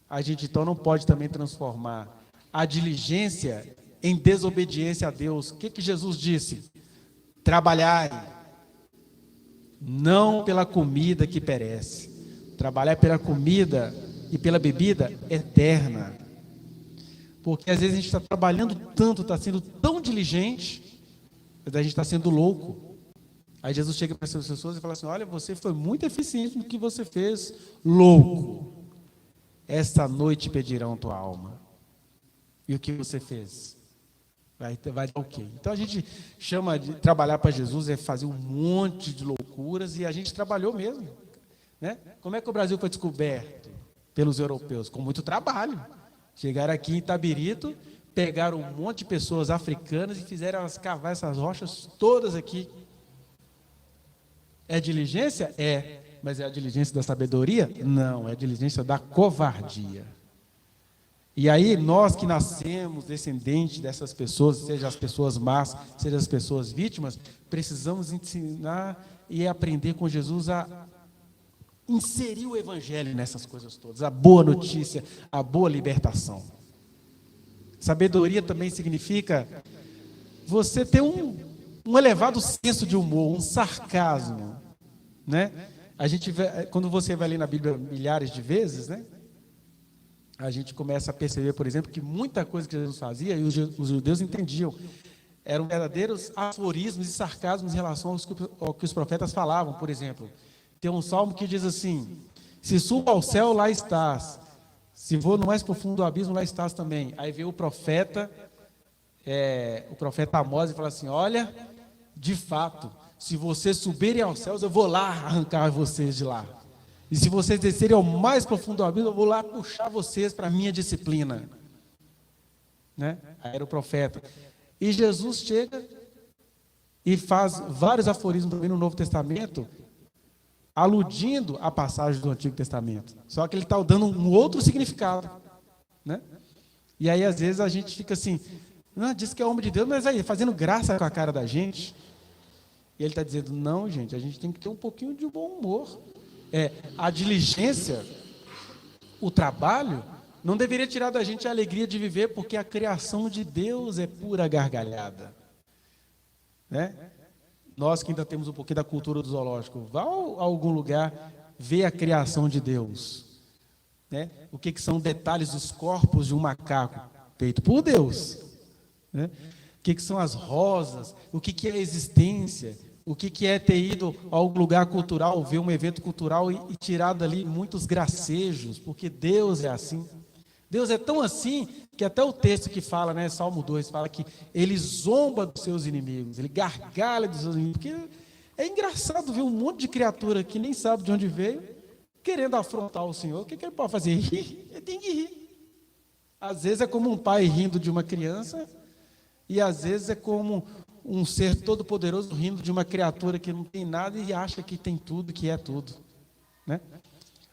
a gente então não pode também transformar a diligência em desobediência a Deus. O que Jesus disse? Trabalhai, não pela comida que perece. Trabalhar pela comida e pela bebida eterna. Porque às vezes a gente está trabalhando tanto, está sendo tão diligente, mas a gente está sendo louco. Aí Jesus chega para essas pessoas e fala assim: olha, você foi muito eficiente no que você fez, louco. Esta noite pedirão tua alma. E o que você fez? Vai dar o quê? Então a gente chama de trabalhar para Jesus, é fazer um monte de loucuras, e a gente trabalhou mesmo, né? Como é que o Brasil foi descoberto pelos europeus? Com muito trabalho. Chegaram aqui em Itabirito, pegaram um monte de pessoas africanas e fizeram elas cavar essas rochas todas aqui. É diligência? É. Mas é a diligência da sabedoria? Não, é a diligência da covardia. E aí, nós que nascemos descendentes dessas pessoas, seja as pessoas más, seja as pessoas vítimas, precisamos ensinar e aprender com Jesus a inserir o evangelho nessas coisas todas, a boa notícia, a boa libertação. Sabedoria também significa você ter um elevado senso de humor, um sarcasmo, né? A gente quando você vai ler na Bíblia milhares de vezes, né? A gente começa a perceber, por exemplo, que muita coisa que Jesus fazia, e os judeus entendiam, eram verdadeiros aforismos e sarcasmos em relação ao que os profetas falavam. Por exemplo, tem um salmo que diz assim: se subo ao céu, lá estás. Se vou no mais profundo do abismo, lá estás também. Aí veio o profeta Amós e fala assim: olha, de fato, se vocês subirem aos céus, eu vou lá arrancar vocês de lá. E se vocês descerem ao mais profundo do abismo, eu vou lá puxar vocês para a minha disciplina. Né? Aí era o profeta. E Jesus chega e faz vários aforismos também no Novo Testamento, aludindo a passagem do Antigo Testamento. Só que ele está dando um outro significado. Né? E aí, às vezes, a gente fica assim: não, diz que é homem de Deus, mas aí, fazendo graça com a cara da gente. E ele está dizendo: não, gente, a gente tem que ter um pouquinho de bom humor. A diligência, o trabalho, não deveria tirar da gente a alegria de viver, porque a criação de Deus é pura gargalhada. Né? Nós que ainda temos um pouquinho da cultura do zoológico, vá a algum lugar ver a criação de Deus. Né? O que são detalhes dos corpos de um macaco feito por Deus. Né? O que são as rosas, o que é a existência. O que é ter ido a algum lugar cultural, ver um evento cultural e tirar dali muitos gracejos, porque Deus é assim. Deus é tão assim que até o texto que fala, né, Salmo 2, fala que ele zomba dos seus inimigos, ele gargalha dos seus inimigos, porque é engraçado ver um monte de criatura que nem sabe de onde veio, querendo afrontar o Senhor. O que ele pode fazer? Rir? Ele tem que rir. Às vezes é como um pai rindo de uma criança, e às vezes é como um ser todo-poderoso rindo de uma criatura que não tem nada e acha que tem tudo, que é tudo. Né?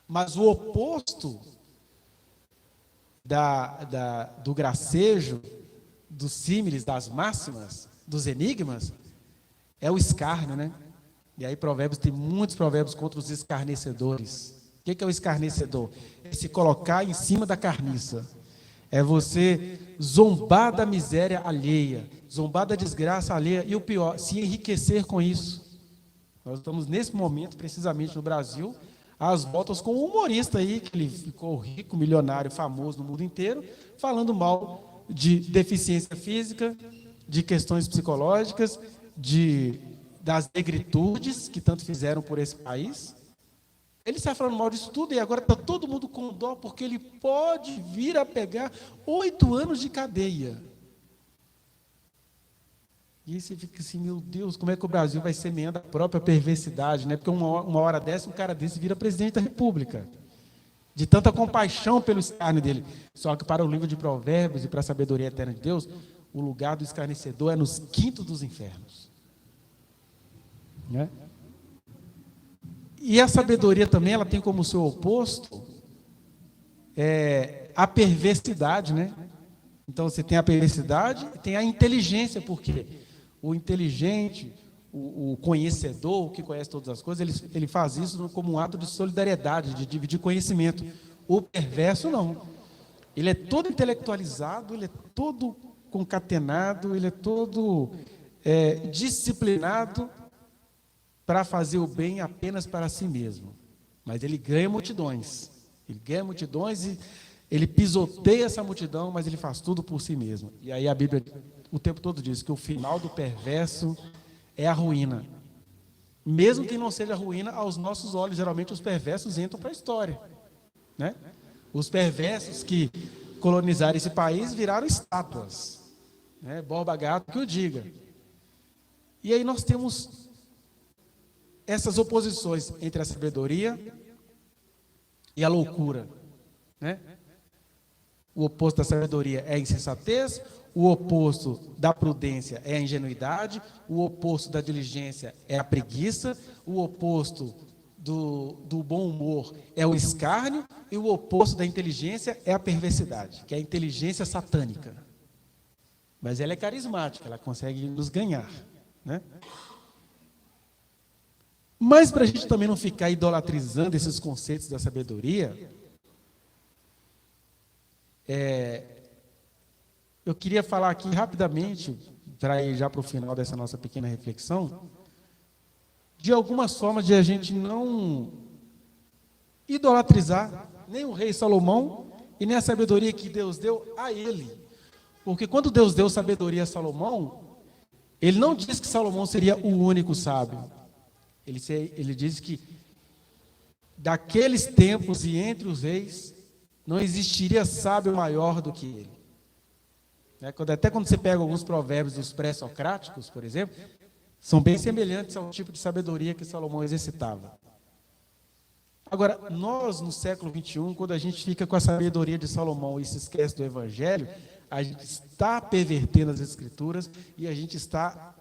Mas o oposto do gracejo, dos símiles, das máximas, dos enigmas, é o escárnio, né? E aí Provérbios, tem muitos provérbios contra os escarnecedores. O que é o escarnecedor? É se colocar em cima da carniça. É você zombar da miséria alheia, zombar da desgraça alheia, e o pior, se enriquecer com isso. Nós estamos nesse momento, precisamente no Brasil, às voltas com um humorista aí, que ele ficou rico, milionário, famoso no mundo inteiro, falando mal de deficiência física, de questões psicológicas, das negritudes que tanto fizeram por esse país. Ele está falando mal disso tudo e agora está todo mundo com dó, porque ele pode vir a pegar 8 anos de cadeia. E aí você fica assim: meu Deus, como é que o Brasil vai semeando a própria perversidade, né? Porque uma hora dessa, um cara desse vira presidente da República. de tanta compaixão pelo escárnio dele. Só que para o livro de Provérbios e para a sabedoria eterna de Deus, o lugar do escarnecedor é nos quintos dos infernos. Né? E a sabedoria também, ela tem como seu oposto a perversidade, né? Então você tem a perversidade e tem a inteligência, porque o inteligente, o conhecedor, o que conhece todas as coisas, ele faz isso como um ato de solidariedade, de dividir conhecimento. O perverso não. Ele é todo intelectualizado, ele é todo concatenado, ele é todo disciplinado para fazer o bem apenas para si mesmo. Mas ele ganha multidões. Ele ganha multidões e ele pisoteia essa multidão, mas ele faz tudo por si mesmo. E aí a Bíblia o tempo todo diz que o final do perverso é a ruína. Mesmo que não seja ruína, aos nossos olhos, geralmente os perversos entram para a história. Né? Os perversos que colonizaram esse país viraram estátuas. Né? Borba Gato que o diga. E aí nós temos essas oposições entre a sabedoria e a loucura, né? O oposto da sabedoria é a insensatez, o oposto da prudência é a ingenuidade, o oposto da diligência é a preguiça, o oposto do bom humor é o escárnio e o oposto da inteligência é a perversidade, que é a inteligência satânica. Mas ela é carismática, ela consegue nos ganhar, né? Mas para a gente também não ficar idolatrizando esses conceitos da sabedoria, eu queria falar aqui rapidamente, para ir já para o final dessa nossa pequena reflexão, de algumas formas de a gente não idolatrizar nem o rei Salomão e nem a sabedoria que Deus deu a ele. Porque quando Deus deu sabedoria a Salomão, ele não disse que Salomão seria o único sábio. Ele diz que daqueles tempos e entre os reis não existiria sábio maior do que ele. Até quando você pega alguns provérbios dos pré-socráticos, por exemplo, são bem semelhantes ao tipo de sabedoria que Salomão exercitava. Agora, nós no século XXI, quando a gente fica com a sabedoria de Salomão e se esquece do Evangelho, a gente está pervertendo as Escrituras e a gente está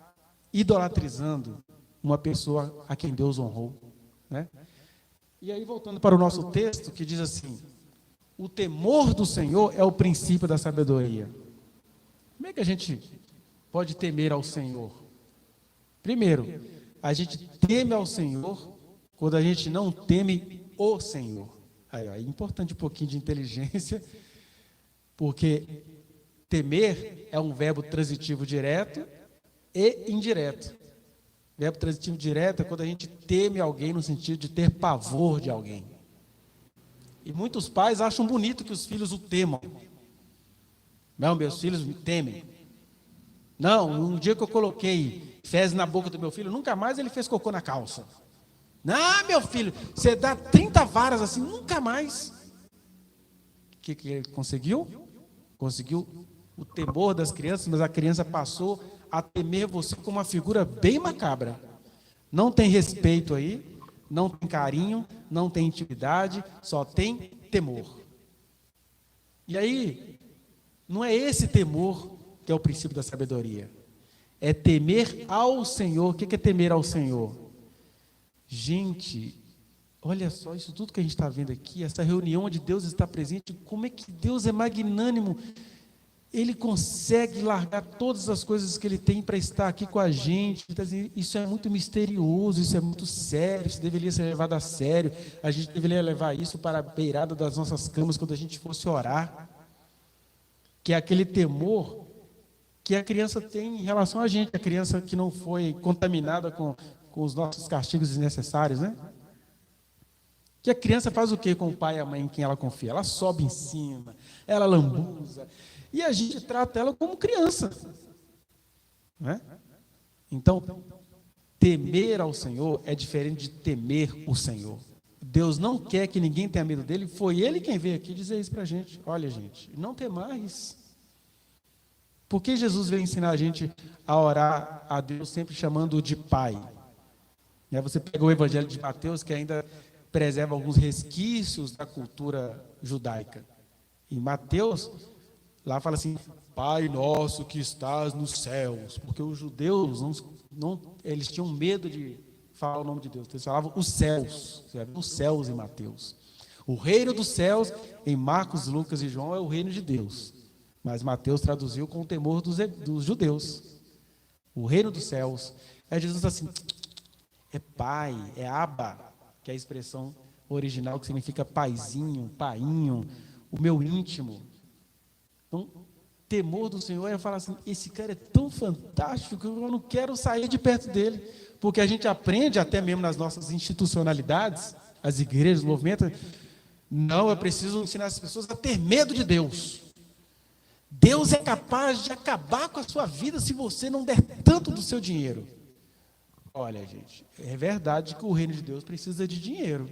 idolatrizando uma pessoa a quem Deus honrou, né? E aí, voltando para o nosso texto, que diz assim: o temor do Senhor é o princípio da sabedoria. Como é que a gente pode temer ao Senhor? Primeiro, a gente teme ao Senhor quando a gente não teme o Senhor. Aí, é importante um pouquinho de inteligência, porque temer é um verbo transitivo direto e indireto. Verbo transitivo direto é quando a gente teme alguém no sentido de ter pavor de alguém. E muitos pais acham bonito que os filhos o temam. Não, meus filhos me temem. Não, um dia que eu coloquei fezes na boca do meu filho, nunca mais ele fez cocô na calça. Não, meu filho, você dá 30 varas assim, nunca mais. O que ele conseguiu? Conseguiu o temor das crianças, mas a criança passou a temer você como uma figura bem macabra. Não tem respeito aí, não tem carinho, não tem intimidade, só tem temor. E aí, não é esse temor que é o princípio da sabedoria. É temer ao Senhor. O que é temer ao Senhor? Gente, olha só, isso tudo que a gente está vendo aqui, essa reunião onde Deus está presente, como é que Deus é magnânimo. Ele consegue largar todas as coisas que Ele tem para estar aqui com a gente. Isso é muito misterioso, isso é muito sério, isso deveria ser levado a sério. A gente deveria levar isso para a beirada das nossas camas quando a gente fosse orar. Que é aquele temor que a criança tem em relação a gente, a criança que não foi contaminada com os nossos castigos desnecessários, né? Que a criança faz o quê com o pai e a mãe em quem ela confia? Ela sobe em cima, ela lambuza. E a gente trata ela como criança, né? Então, temer ao Senhor é diferente de temer o Senhor. Deus não quer que ninguém tenha medo dele. Foi Ele quem veio aqui dizer isso para a gente. Olha, gente, não temais. Por que Jesus veio ensinar a gente a orar a Deus sempre chamando-o de Pai? Você pega o Evangelho de Mateus, que ainda preserva alguns resquícios da cultura judaica. Em Mateus, lá fala assim, Pai nosso que estás nos céus, porque os judeus, eles tinham medo de falar o nome de Deus, eles falavam os céus, os céus em Mateus. O reino dos céus, em Marcos, Lucas e João, é o reino de Deus, mas Mateus traduziu com o temor dos judeus. O reino dos céus. Aí Jesus assim, é pai, é Abba, que é a expressão original que significa paizinho, painho, o meu íntimo. Então, temor do Senhor é falar assim, esse cara é tão fantástico que eu não quero sair de perto dele, porque a gente aprende até mesmo nas nossas institucionalidades, as igrejas, os movimentos, não, eu preciso ensinar as pessoas a ter medo de Deus. Deus é capaz de acabar com a sua vida se você não der tanto do seu dinheiro. Olha, gente, é verdade que o reino de Deus precisa de dinheiro.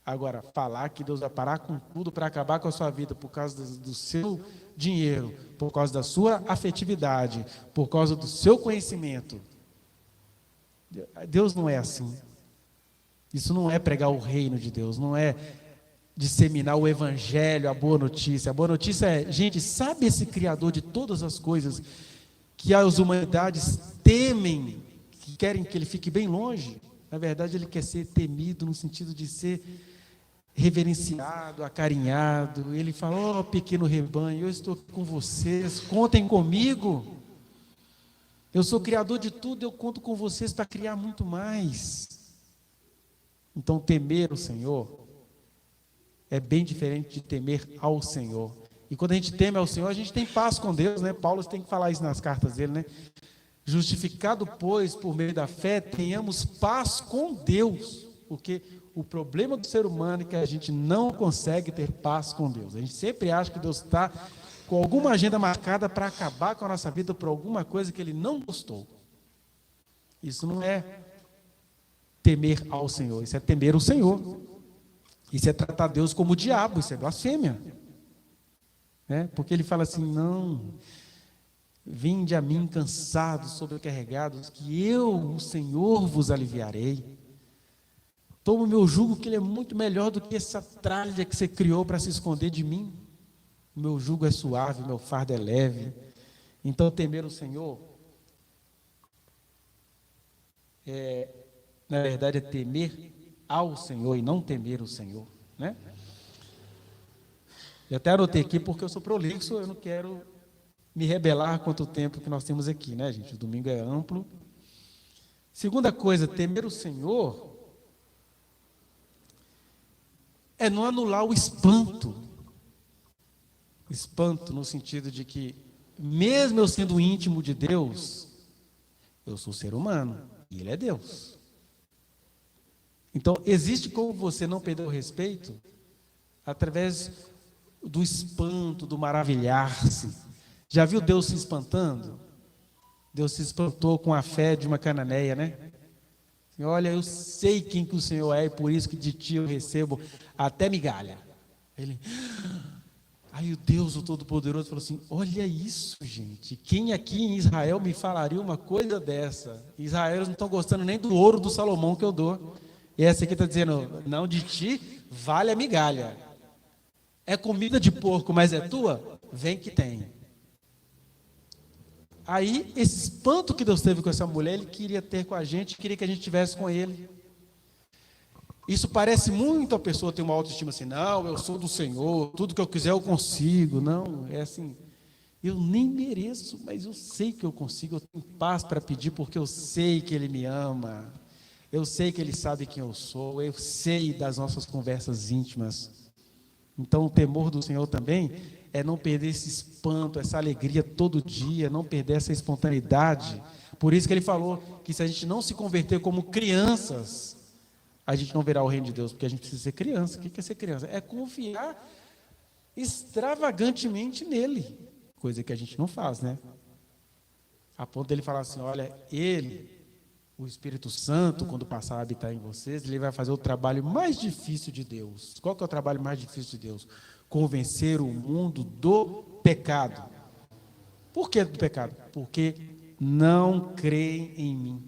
Agora, falar que Deus vai parar com tudo para acabar com a sua vida por causa do seu dinheiro, por causa da sua afetividade, por causa do seu conhecimento. Deus não é assim. Isso não é pregar o reino de Deus, não é disseminar o evangelho, a boa notícia. A boa notícia é, gente, sabe esse Criador de todas as coisas que as humanidades temem, que querem que ele fique bem longe? Na verdade, ele quer ser temido no sentido de ser reverenciado, acarinhado. Ele fala, ó, pequeno rebanho, eu estou com vocês, contem comigo. Eu sou criador de tudo, eu conto com vocês para criar muito mais. Então, temer o Senhor é bem diferente de temer ao Senhor. E quando a gente teme ao Senhor, a gente tem paz com Deus, né? Paulo tem que falar isso nas cartas dele, né? Justificado, pois, por meio da fé, tenhamos paz com Deus. Porque o problema do ser humano é que a gente não consegue ter paz com Deus. A gente sempre acha que Deus está com alguma agenda marcada para acabar com a nossa vida por alguma coisa que Ele não gostou. Isso não é temer ao Senhor, isso é temer o Senhor. Isso é tratar Deus como o diabo, isso é blasfêmia. Né? Porque Ele fala assim, não, vinde a mim cansados, sobrecarregados, que eu, o Senhor, vos aliviarei. Toma o meu jugo, que ele é muito melhor do que essa tralha que você criou para se esconder de mim. O meu jugo é suave, o meu fardo é leve. Então, temer o Senhor, na verdade, é temer ao Senhor e não temer o Senhor. Né? Eu até anotei aqui porque eu sou prolixo, eu não quero me rebelar quanto o tempo que nós temos aqui, né, gente? O domingo é amplo. Segunda coisa, temer o Senhor é não anular o espanto. Espanto no sentido de que, mesmo eu sendo íntimo de Deus, eu sou ser humano e Ele é Deus. Então, existe como você não perder o respeito através do espanto, do maravilhar-se. Já viu Deus se espantando? Deus se espantou com a fé de uma cananeia, né? Olha, eu sei quem que o Senhor é e por isso que de ti eu recebo até migalha. Aí o Deus, o Todo-Poderoso, falou assim, olha isso, gente, quem aqui em Israel me falaria uma coisa dessa? Israel não estão gostando nem do ouro do Salomão que eu dou. E essa aqui está dizendo, não, de ti vale a migalha. É comida de porco, mas é tua? Vem que tem. Aí, esse espanto que Deus teve com essa mulher, Ele queria ter com a gente, queria que a gente tivesse com Ele. Isso parece muito a pessoa ter uma autoestima assim, não, eu sou do Senhor, tudo que eu quiser eu consigo. Não, é assim, eu nem mereço, mas eu sei que eu consigo, eu tenho paz para pedir, porque eu sei que Ele me ama. Eu sei que Ele sabe quem eu sou, eu sei das nossas conversas íntimas. Então, o temor do Senhor também é não perder esse espanto, essa alegria todo dia, não perder essa espontaneidade. Por isso que Ele falou que se a gente não se converter como crianças, a gente não verá o reino de Deus, porque a gente precisa ser criança. O que é ser criança? É confiar extravagantemente nele, coisa que a gente não faz, né? A ponto dele falar assim, olha, Ele... O Espírito Santo, quando passar a habitar em vocês, Ele vai fazer o trabalho mais difícil de Deus. Qual que é o trabalho mais difícil de Deus? Convencer o mundo do pecado. Por que do pecado? Porque não creem em mim.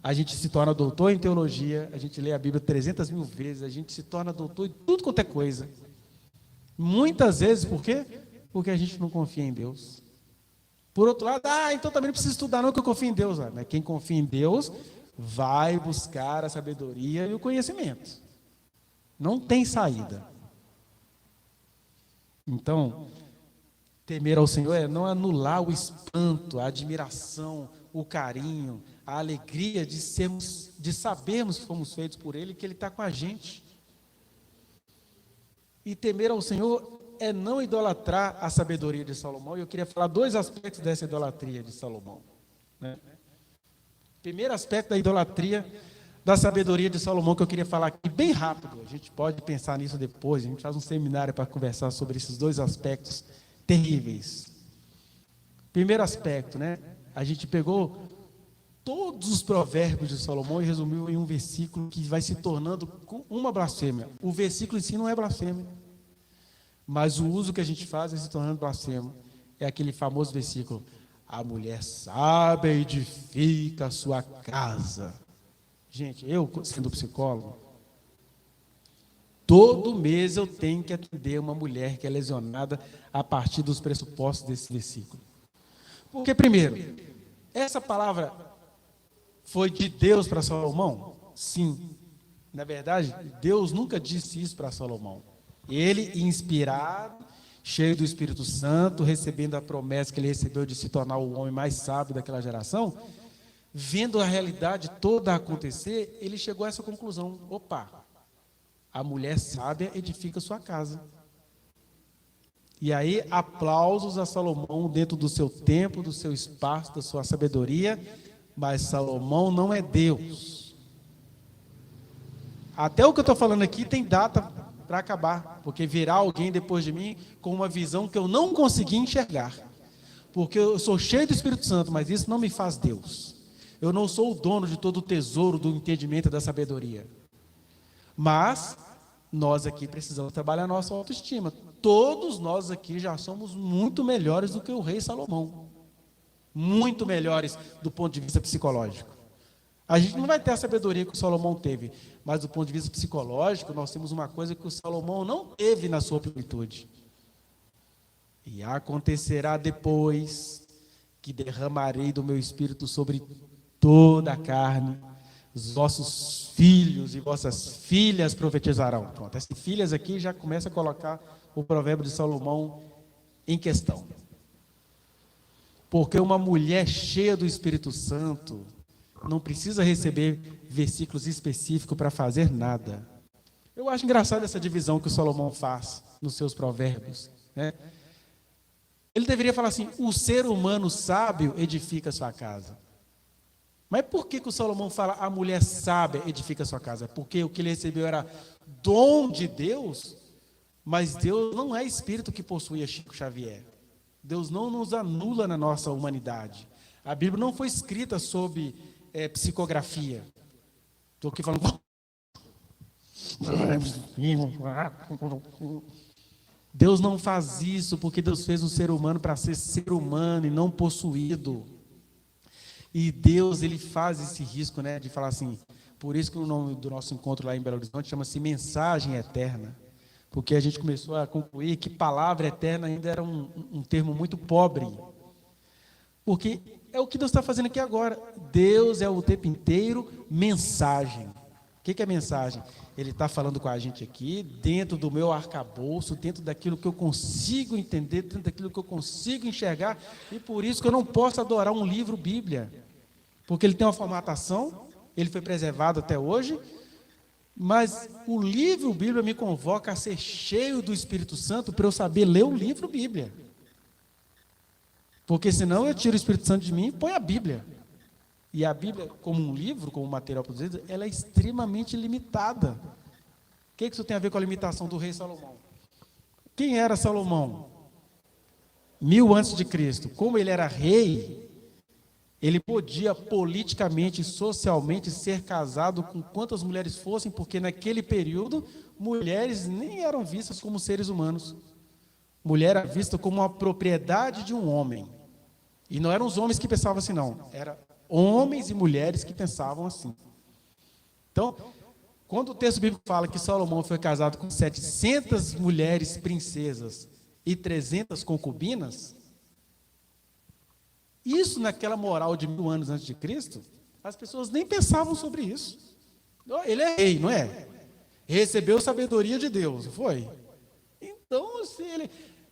a gente se torna doutor em teologia, a gente lê a Bíblia 300.000 vezes, a gente se torna doutor em tudo quanto é coisa. Muitas vezes, por quê? Porque a gente não confia em Deus. Por outro lado, então também não precisa estudar não, que eu confio em Deus. Mas quem confia em Deus vai buscar a sabedoria e o conhecimento. Não tem saída. Então, temer ao Senhor é não anular o espanto, a admiração, o carinho, a alegria de sabermos que fomos feitos por Ele, que Ele está com a gente. E temer ao Senhor é não idolatrar a sabedoria de Salomão. E eu queria falar 2 aspectos dessa idolatria de Salomão, né? Primeiro aspecto da idolatria da sabedoria de Salomão, que eu queria falar aqui bem rápido. A gente pode pensar nisso depois, a gente faz um seminário para conversar sobre esses 2 aspectos terríveis. Primeiro aspecto, né? A gente pegou todos os provérbios de Salomão e resumiu em um versículo que vai se tornando uma blasfêmia. O versículo em si não é blasfêmia, mas o uso que a gente faz é se tornando blasfemo. É aquele famoso versículo: a mulher sábia edifica a sua casa. Gente, eu, sendo psicólogo, todo mês eu tenho que atender uma mulher que é lesionada a partir dos pressupostos desse versículo. Porque, primeiro, essa palavra foi de Deus para Salomão? Sim. Na verdade, Deus nunca disse isso para Salomão. Ele, inspirado, cheio do Espírito Santo, recebendo a promessa que ele recebeu de se tornar o homem mais sábio daquela geração, vendo a realidade toda acontecer, ele chegou a essa conclusão: opa, a mulher sábia edifica sua casa. E aí, aplausos a Salomão dentro do seu tempo, do seu espaço, da sua sabedoria, mas Salomão não é Deus. Até o que eu estou falando aqui tem data para acabar, porque virá alguém depois de mim com uma visão que eu não consegui enxergar, porque eu sou cheio do Espírito Santo, mas isso não me faz Deus. Eu não sou o dono de todo o tesouro do entendimento e da sabedoria. Mas nós aqui precisamos trabalhar a nossa autoestima. Todos nós aqui já somos muito melhores do que o rei Salomão. Muito melhores do ponto de vista psicológico. A gente não vai ter a sabedoria que o Salomão teve, mas do ponto de vista psicológico, nós temos uma coisa que o Salomão não teve na sua plenitude. E acontecerá depois que derramarei do meu espírito sobre toda a carne, os vossos filhos e vossas filhas profetizarão. Pronto, essas filhas aqui já começa a colocar o provérbio de Salomão em questão. Porque uma mulher cheia do Espírito Santo não precisa receber versículos específicos para fazer nada. Eu acho engraçado essa divisão que o Salomão faz nos seus provérbios, né? Ele deveria falar assim: o ser humano sábio edifica a sua casa. Mas por que o Salomão fala a mulher sábia edifica a sua casa? Porque o que ele recebeu era dom de Deus, mas Deus não é espírito que possuía Chico Xavier. Deus não nos anula na nossa humanidade. A Bíblia não foi escrita sob psicografia. Estou aqui falando. Deus não faz isso, porque Deus fez o ser humano para ser ser humano e não possuído. E Deus, ele faz esse risco, né, de falar assim. Por isso que o nome do nosso encontro lá em Belo Horizonte chama-se Mensagem Eterna. Porque a gente começou a concluir que palavra eterna ainda era um termo muito pobre. Porque é o que Deus está fazendo aqui agora. Deus é o tempo inteiro mensagem. O que é mensagem? Ele está falando com a gente aqui, dentro do meu arcabouço, dentro daquilo que eu consigo entender, dentro daquilo que eu consigo enxergar, e por isso que eu não posso adorar um livro Bíblia, porque ele tem uma formatação, ele foi preservado até hoje, mas o livro Bíblia me convoca a ser cheio do Espírito Santo para eu saber ler o livro Bíblia. Porque senão eu tiro o Espírito Santo de mim e ponho a Bíblia. E a Bíblia, como um livro, como material produzido, ela é extremamente limitada. O que isso tem a ver com a limitação do rei Salomão? Quem era Salomão? 1000 antes de Cristo. Como ele era rei, ele podia politicamente e socialmente ser casado com quantas mulheres fossem, porque naquele período, mulheres nem eram vistas como seres humanos. Mulher era vista como uma propriedade de um homem. E não eram os homens que pensavam assim, não. Era Homens e mulheres que pensavam assim. Então, quando o texto bíblico fala que Salomão foi casado com 700 mulheres princesas e 300 concubinas, isso naquela moral de 1000 anos antes de Cristo, as pessoas nem pensavam sobre isso. Ele é rei, não é? Recebeu sabedoria de Deus, foi? Então,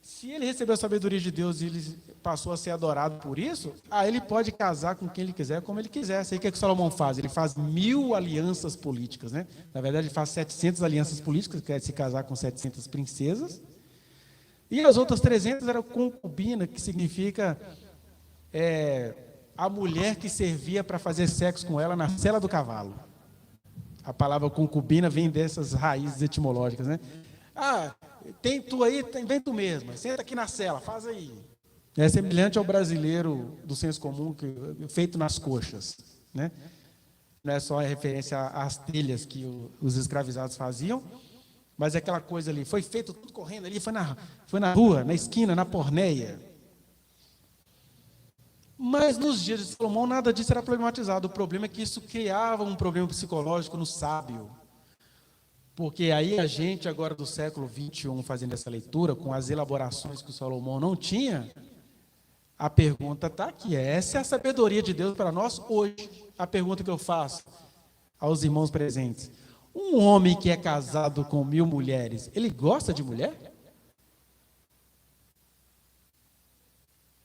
se ele recebeu a sabedoria de Deus e ele passou a ser adorado por isso, ele pode casar com quem ele quiser, como ele quiser. Aí o que é que Salomão faz? Ele faz 1000 alianças políticas, né? Na verdade, ele faz 700 alianças políticas, quer se casar com 700 princesas. E as outras 300 eram concubina, que significa a mulher que servia para fazer sexo com ela na sela do cavalo. A palavra concubina vem dessas raízes etimológicas, né? Tem tu aí, vem tu mesma, senta aqui na cela, faz aí. É semelhante ao brasileiro do senso comum, feito nas coxas, né? Não é só a referência às telhas que os escravizados faziam, mas é aquela coisa ali, foi feito tudo correndo ali, foi na rua, na esquina, na porneia. Mas nos dias de Salomão nada disso era problematizado. O problema é que isso criava um problema psicológico no sábio. Porque aí a gente, agora do século 21, fazendo essa leitura, com as elaborações que o Salomão não tinha, a pergunta está aqui. Essa é a sabedoria de Deus para nós hoje. A pergunta que eu faço aos irmãos presentes. Um homem que é casado com 1000 mulheres, ele gosta de mulher?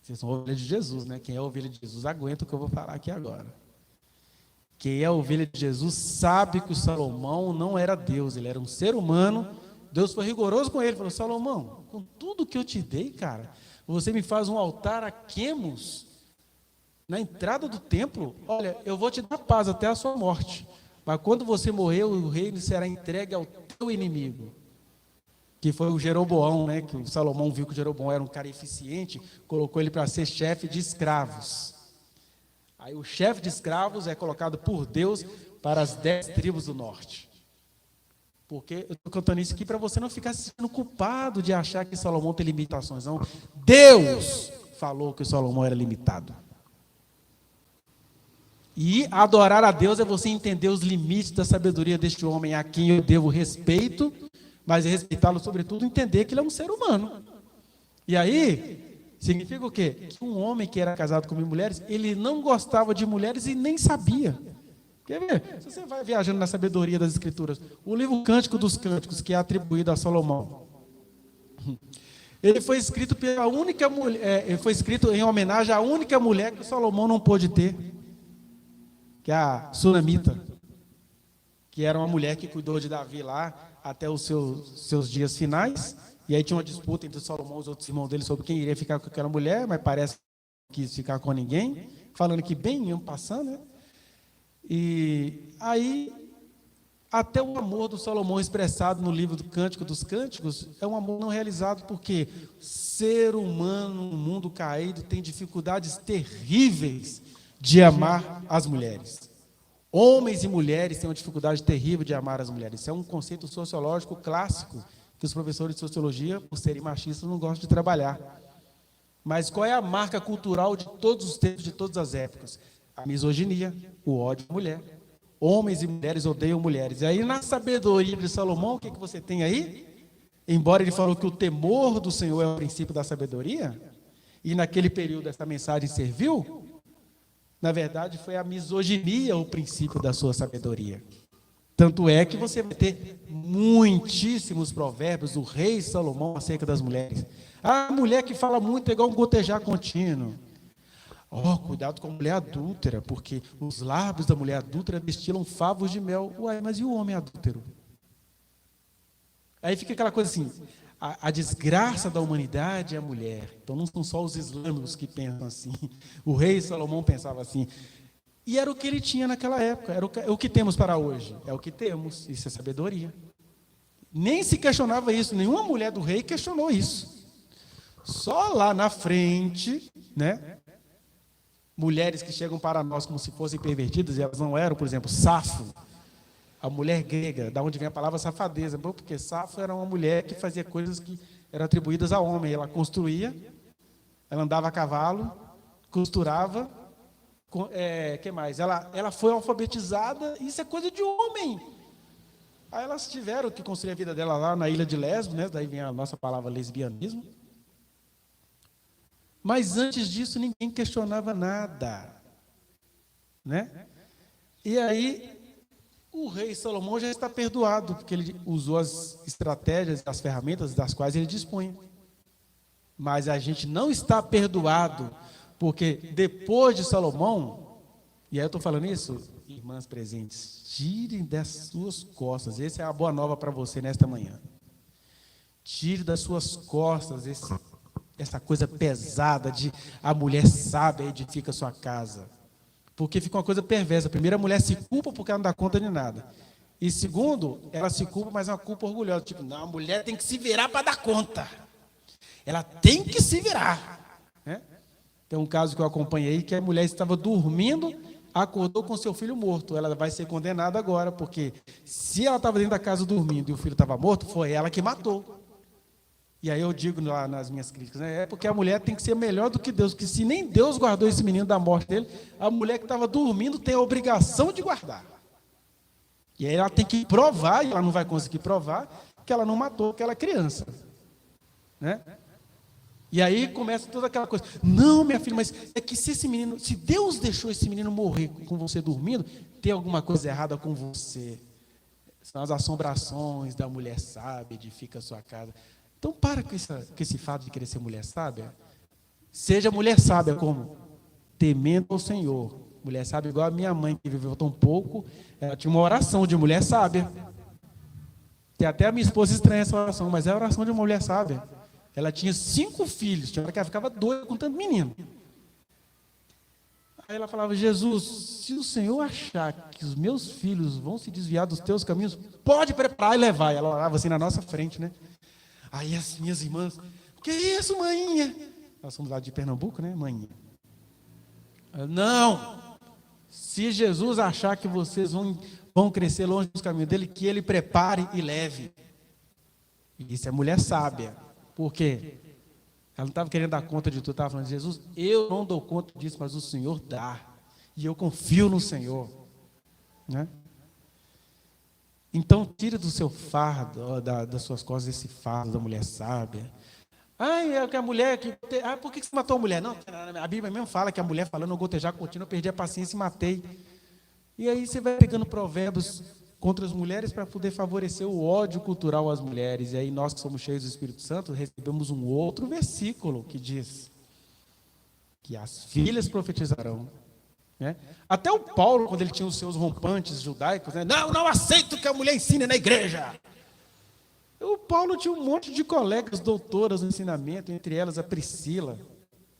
Vocês são ovelha de Jesus, né? Quem é ovelha de Jesus aguenta o que eu vou falar aqui agora. Quem é ovelha de Jesus sabe que o Salomão não era Deus, ele era um ser humano. Deus foi rigoroso com ele, falou: Salomão, com tudo que eu te dei, cara, você me faz um altar a Quemos na entrada do templo. Olha, eu vou te dar paz até a sua morte, mas quando você morrer, o reino será entregue ao teu inimigo. Que foi o Jeroboão, né? Que o Salomão viu que o Jeroboão era um cara eficiente, colocou ele para ser chefe de escravos. Aí o chefe de escravos é colocado por Deus para as 10 tribos do norte. Porque eu estou contando isso aqui para você não ficar se sentindo culpado de achar que Salomão tem limitações. Não, Deus falou que o Salomão era limitado. E adorar a Deus é você entender os limites da sabedoria deste homem a quem eu devo respeito, mas respeitá-lo, sobretudo, entender que ele é um ser humano. E aí, significa o quê? Que um homem que era casado com 1000 mulheres, ele não gostava de mulheres e nem sabia. Quer ver? Se você vai viajando na sabedoria das Escrituras, o livro Cântico dos Cânticos, que é atribuído a Salomão, ele foi escrito pela única mulher, ele foi escrito em homenagem à única mulher que Salomão não pôde ter, que é a Sunamita, que era uma mulher que cuidou de Davi lá até os seus dias finais. E aí tinha uma disputa entre Salomão e os outros irmãos dele sobre quem iria ficar com aquela mulher, mas parece que quis ficar com ninguém, falando que bem iam passando, né? E aí, até o amor do Salomão expressado no livro do Cântico dos Cânticos é um amor não realizado, porque ser humano no mundo caído tem dificuldades terríveis de amar as mulheres. Homens e mulheres têm uma dificuldade terrível de amar as mulheres. Isso é um conceito sociológico clássico que os professores de sociologia, por serem machistas, não gostam de trabalhar. Mas qual é a marca cultural de todos os tempos, de todas as épocas? A misoginia, o ódio à mulher. Homens e mulheres odeiam mulheres. E aí, na sabedoria de Salomão, o que você tem aí? Embora ele falou que o temor do Senhor é o princípio da sabedoria, e naquele período essa mensagem serviu, na verdade, foi a misoginia o princípio da sua sabedoria. Tanto é que você vai ter muitíssimos provérbios do rei Salomão acerca das mulheres. A mulher que fala muito é igual um gotejar contínuo. Cuidado com a mulher adúltera, porque os lábios da mulher adúltera destilam favos de mel. Uai, mas e o homem adúltero? Aí fica aquela coisa assim, a desgraça da humanidade é a mulher. Então não são só os islâmicos que pensam assim. O rei Salomão pensava assim. E era o que ele tinha naquela época. É o que temos para hoje. É o que temos. Isso é sabedoria. Nem se questionava isso. Nenhuma mulher do rei questionou isso. Só lá na frente, né? Mulheres que chegam para nós como se fossem pervertidas, e elas não eram, por exemplo, Safo, a mulher grega, da onde vem a palavra safadeza, porque Safo era uma mulher que fazia coisas que eram atribuídas ao homem. Ela construía, ela andava a cavalo, costurava, que mais? Ela foi alfabetizada, isso é coisa de homem. Aí elas tiveram que construir a vida dela lá na ilha de Lesbos, né? Daí vem a nossa palavra lesbianismo. Mas antes disso ninguém questionava nada, né? E aí o rei Salomão já está perdoado, porque ele usou as estratégias, as ferramentas das quais ele dispunha. Mas a gente não está perdoado, porque depois de Salomão, e aí eu estou falando isso, irmãs presentes, tirem das suas costas, essa é a boa nova para você nesta manhã. Tire das suas costas essa coisa pesada de a mulher sábia edifica sua casa. Porque fica uma coisa perversa. Primeiro, a mulher se culpa porque ela não dá conta de nada. E segundo, ela se culpa, mas é uma culpa orgulhosa. Tipo, não, a mulher tem que se virar para dar conta. Ela tem que se virar. Né? Tem um caso que eu acompanhei que a mulher estava dormindo, acordou com seu filho morto. Ela vai ser condenada agora, porque se ela estava dentro da casa dormindo e o filho estava morto, foi ela que matou. E aí eu digo lá nas minhas críticas, né, é porque a mulher tem que ser melhor do que Deus, que se nem Deus guardou esse menino da morte dele, a mulher que estava dormindo tem a obrigação de guardar. E aí ela tem que provar, e ela não vai conseguir provar, que ela não matou aquela criança. Né? E aí começa toda aquela coisa, não, minha filha, mas é que se Deus deixou esse menino morrer com você dormindo, tem alguma coisa errada com você. São as assombrações da mulher sábia, edifica a sua casa. Então, para com esse fato de querer ser mulher sábia. Seja mulher sábia como? Temendo ao Senhor. Mulher sábia igual a minha mãe, que viveu tão pouco, ela tinha uma oração de mulher sábia. Tem até a minha esposa estranha essa oração, mas é a oração de uma mulher sábia. Ela tinha 5 filhos, tinha hora que ela ficava doida com tanto menino. Aí ela falava, Jesus, se o Senhor achar que os meus filhos vão se desviar dos teus caminhos, pode preparar e levar. E ela orava assim na nossa frente, né? Aí as minhas irmãs, que isso, maninha? Nós somos lá de Pernambuco, né, maninha? Não, se Jesus achar que vocês vão crescer longe dos caminhos dele, que ele prepare e leve. Isso é mulher sábia. Por quê? Ela não estava querendo dar conta de tudo, estava falando, Jesus, eu não dou conta disso, mas o Senhor dá. E eu confio no Senhor. Né? Então, tire do seu fardo, das suas costas, esse fardo da mulher sábia. É que a mulher... por que você matou a mulher? Não, a Bíblia mesmo fala que a mulher falando, eu gotejar a cortina, eu perdi a paciência e matei. E aí você vai pegando provérbios contra as mulheres para poder favorecer o ódio cultural às mulheres. E aí nós que somos cheios do Espírito Santo, recebemos um outro versículo que diz que as filhas profetizarão. Né? Até o Paulo, quando ele tinha os seus rompantes judaicos, né? Não aceito que a mulher ensine na igreja. O Paulo tinha um monte de colegas doutoras no ensinamento, entre elas a Priscila,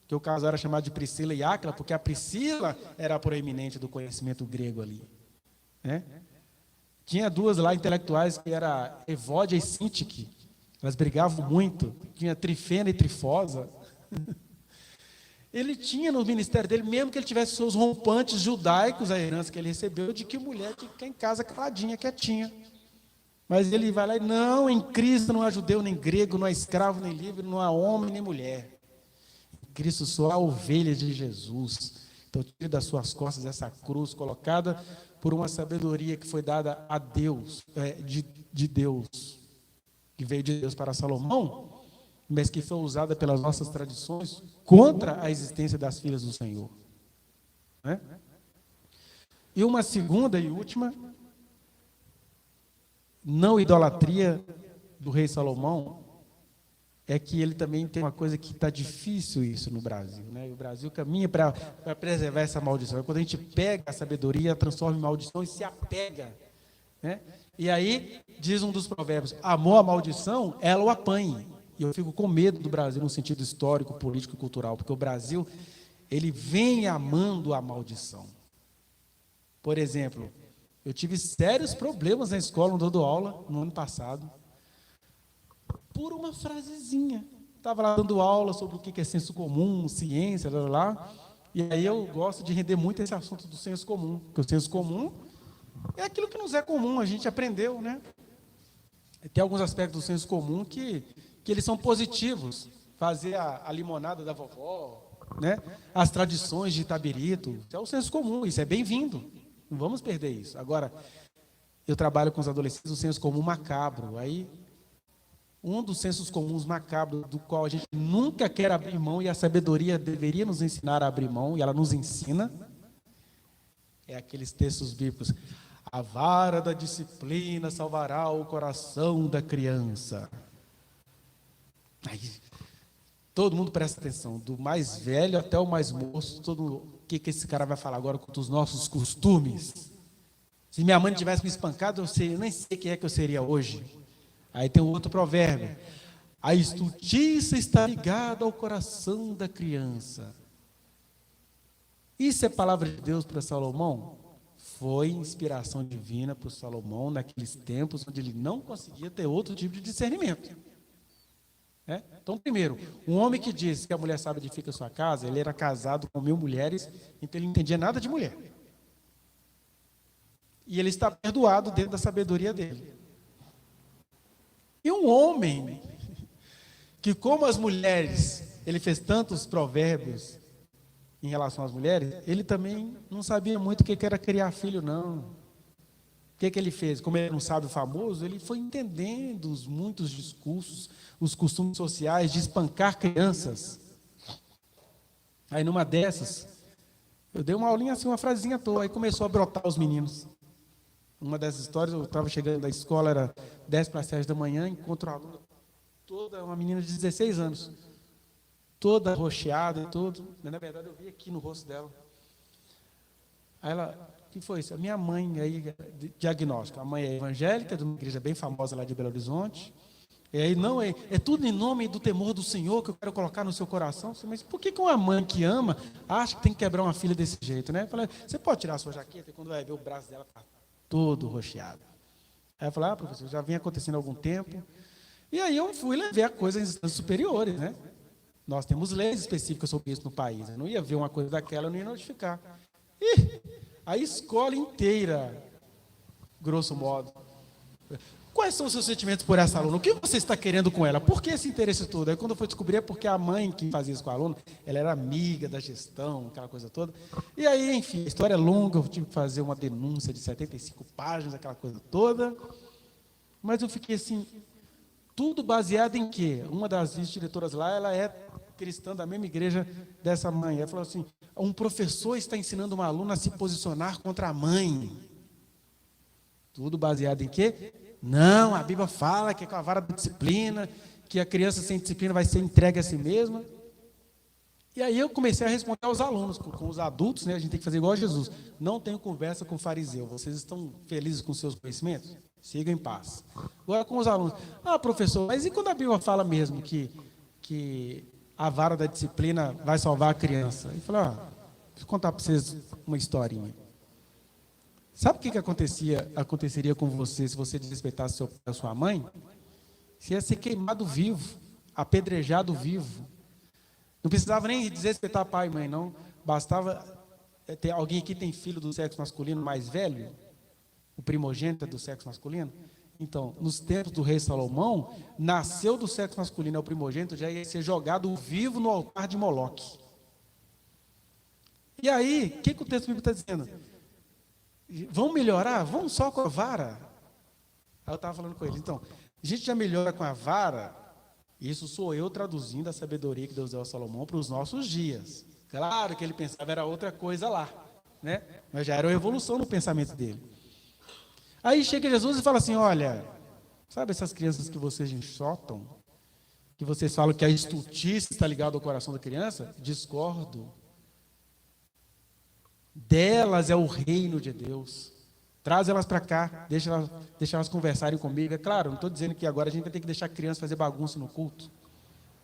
que o casal era chamado de Priscila e Áquila, porque a Priscila era a proeminente do conhecimento grego ali. Né? Tinha 2 lá intelectuais, que era Evódia e Sintique, elas brigavam muito, tinha Trifena e Trifosa. Ele tinha no ministério dele, mesmo que ele tivesse seus rompantes judaicos, a herança que ele recebeu, de que mulher tinha que ficar em casa caladinha, quietinha. Mas ele vai lá e não, em Cristo não há judeu nem grego, não há escravo nem livre, não há homem nem mulher. Em Cristo só há ovelhas de Jesus. Então tire das suas costas essa cruz colocada por uma sabedoria que foi dada a Deus, de Deus, que veio de Deus para Salomão, mas que foi usada pelas nossas tradições contra a existência das filhas do Senhor. Né? E uma segunda e última, não idolatria do rei Salomão, é que ele também tem uma coisa que está difícil isso no Brasil. Né? O Brasil caminha para preservar essa maldição. Quando a gente pega a sabedoria, transforma em maldição e se apega. Né? E aí, diz um dos provérbios, amor a maldição, ela o apanhe. E eu fico com medo do Brasil no sentido histórico, político e cultural, porque o Brasil, ele vem amando a maldição. Por exemplo, eu tive sérios problemas na escola, onde eu dou aula, no ano passado, por uma frasezinha. Estava lá dando aula sobre o que é senso comum, ciência, lá. E aí eu gosto de render muito esse assunto do senso comum, porque o senso comum é aquilo que nos é comum, a gente aprendeu, né? Tem alguns aspectos do senso comum que eles são positivos. Fazer a limonada da vovó, né? As tradições de Itabirito, isso é o senso comum, isso é bem-vindo. Não vamos perder isso. Agora, eu trabalho com os adolescentes, o senso comum macabro. Aí, um dos sensos comuns macabros, do qual a gente nunca quer abrir mão, e a sabedoria deveria nos ensinar a abrir mão, e ela nos ensina, é aqueles textos bíblicos. A vara da disciplina salvará o coração da criança. Aí, todo mundo presta atenção, do mais velho até o mais moço, o que esse cara vai falar agora com os nossos costumes? Se minha mãe tivesse me espancado, eu nem sei quem é que eu seria hoje. Aí tem um outro provérbio. A estultiça está ligada ao coração da criança. Isso é palavra de Deus para Salomão? Foi inspiração divina para o Salomão naqueles tempos onde ele não conseguia ter outro tipo de discernimento. Então, primeiro, um homem que diz que a mulher sábia edifica sua casa, ele era casado com 1000 mulheres, então ele não entendia nada de mulher. E ele está perdoado dentro da sabedoria dele. E um homem que, como as mulheres, ele fez tantos provérbios em relação às mulheres, ele também não sabia muito o que era criar filho, não. O que ele fez? Como ele era um sábio famoso, ele foi entendendo os muitos discursos, os costumes sociais de espancar crianças. Aí numa dessas, eu dei uma aulinha assim, uma frasezinha à toa, aí começou a brotar os meninos. Uma dessas histórias, eu estava chegando da escola, era 10 para as 7 da manhã, encontro uma aluna, toda uma menina de 16 anos, toda roxeada e tudo, mas na verdade eu vi aqui no rosto dela. Aí ela, o que foi isso? A minha mãe, aí, diagnóstico, a mãe é evangélica, de uma igreja bem famosa lá de Belo Horizonte, e aí não, é tudo em nome do temor do Senhor que eu quero colocar no seu coração. Mas por que uma mãe que ama acha que tem que quebrar uma filha desse jeito, né? Eu falei, você pode tirar a sua jaqueta? E quando vai ver, o braço dela está todo roxeado. Aí eu falei, professor, já vinha acontecendo há algum tempo. E aí eu fui levar a coisa em instâncias superiores, né? Nós temos leis específicas sobre isso no país. Eu não ia ver uma coisa daquela, eu não ia notificar. E a escola inteira, grosso modo. Quais são os seus sentimentos por essa aluna? O que você está querendo com ela? Por que esse interesse todo? Aí quando eu fui descobrir é porque a mãe que fazia isso com a aluna, ela era amiga da gestão, aquela coisa toda. E aí, enfim, a história é longa, eu tive que fazer uma denúncia de 75 páginas, aquela coisa toda. Mas eu fiquei assim, tudo baseado em quê? Uma das vice-diretoras lá, ela é cristã da mesma igreja dessa mãe. Ela falou assim, um professor está ensinando uma aluna a se posicionar contra a mãe. Tudo baseado em quê? Não, a Bíblia fala que é com a vara da disciplina, que a criança sem disciplina vai ser entregue a si mesma. E aí eu comecei a responder aos alunos, com os adultos, né? A gente tem que fazer igual a Jesus. Não tenho conversa com o fariseu. Vocês estão felizes com seus conhecimentos? Sigam em paz. Agora com os alunos. Professor, mas e quando a Bíblia fala mesmo que a vara da disciplina vai salvar a criança? Eu falei, deixa eu contar para vocês uma historinha. Sabe o que aconteceria com você se você desrespeitasse seu pai ou sua mãe? Você ia ser queimado vivo, apedrejado vivo. Não precisava nem desrespeitar pai e mãe, não. Bastava ter alguém aqui tem filho do sexo masculino mais velho, o primogênito do sexo masculino. Então, nos tempos do rei Salomão, nasceu do sexo masculino, é o primogênito, já ia ser jogado vivo no altar de Moloque. E aí, o que o texto bíblico está dizendo? Vão melhorar? Vamos só com a vara? Aí eu estava falando com ele, então, a gente já melhora com a vara, isso sou eu traduzindo a sabedoria que Deus deu a Salomão para os nossos dias. Claro que ele pensava era outra coisa lá, né? Mas já era uma evolução no pensamento dele. Aí chega Jesus e fala assim, olha, sabe essas crianças que vocês enxotam? Que vocês falam que a estultice está ligada ao coração da criança? Discordo. Delas é o reino de Deus. Traz elas para cá, deixa elas conversarem comigo. É claro, não estou dizendo que agora a gente vai ter que deixar a criança fazer bagunça no culto.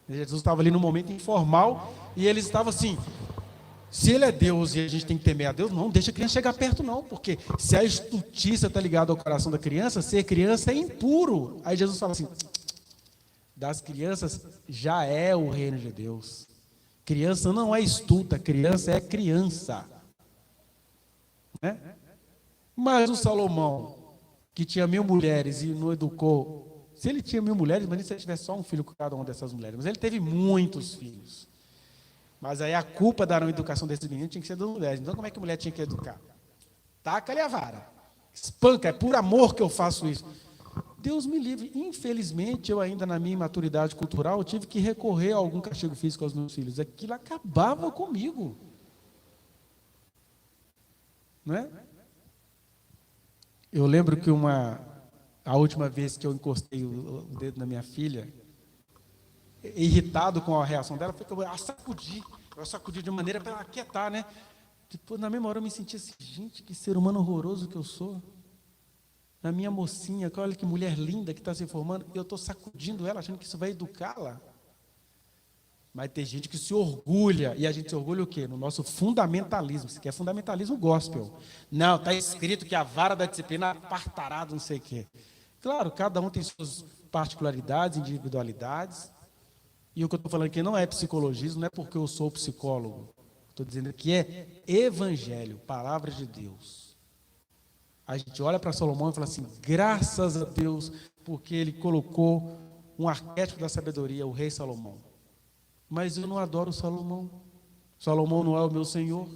Jesus estava ali no momento informal e eles estavam assim, se ele é Deus e a gente tem que temer a Deus, não deixa a criança chegar perto não, porque se a estultícia está ligada ao coração da criança, ser criança é impuro. Aí Jesus fala assim, das crianças já é o reino de Deus. Criança não é estulta, criança é criança. Né? Mas o Salomão, que tinha 1000 mulheres e não educou, se ele tinha 1000 mulheres, mas se ele tivesse só um filho com cada uma dessas mulheres, mas ele teve muitos filhos. Mas aí a culpa da não educação desses meninos tinha que ser das mulheres. Então como é que a mulher tinha que educar? Taca-lhe a vara. Espanca, é por amor que eu faço isso. Deus me livre. Infelizmente, eu ainda na minha imaturidade cultural, tive que recorrer a algum castigo físico aos meus filhos. Aquilo acabava comigo. Não é? Eu lembro que a última vez que eu encostei o dedo na minha filha, irritado com a reação dela, foi que eu sacudi de maneira para ela aquietar, né? Depois, na mesma hora, eu me senti assim, gente, que ser humano horroroso que eu sou. A minha mocinha, olha que mulher linda que está se formando, e eu estou sacudindo ela, achando que isso vai educá-la. Mas tem gente que se orgulha, e a gente se orgulha o quê? No nosso fundamentalismo, isso aqui é fundamentalismo gospel. Não, está escrito que a vara da disciplina apartará não sei o quê. Claro, cada um tem suas particularidades, individualidades, e o que eu estou falando aqui não é psicologismo, não é porque eu sou psicólogo. Estou dizendo que é evangelho, palavra de Deus. A gente olha para Salomão e fala assim, graças a Deus, porque ele colocou um arquétipo da sabedoria, o rei Salomão. Mas eu não adoro Salomão. Salomão não é o meu Senhor.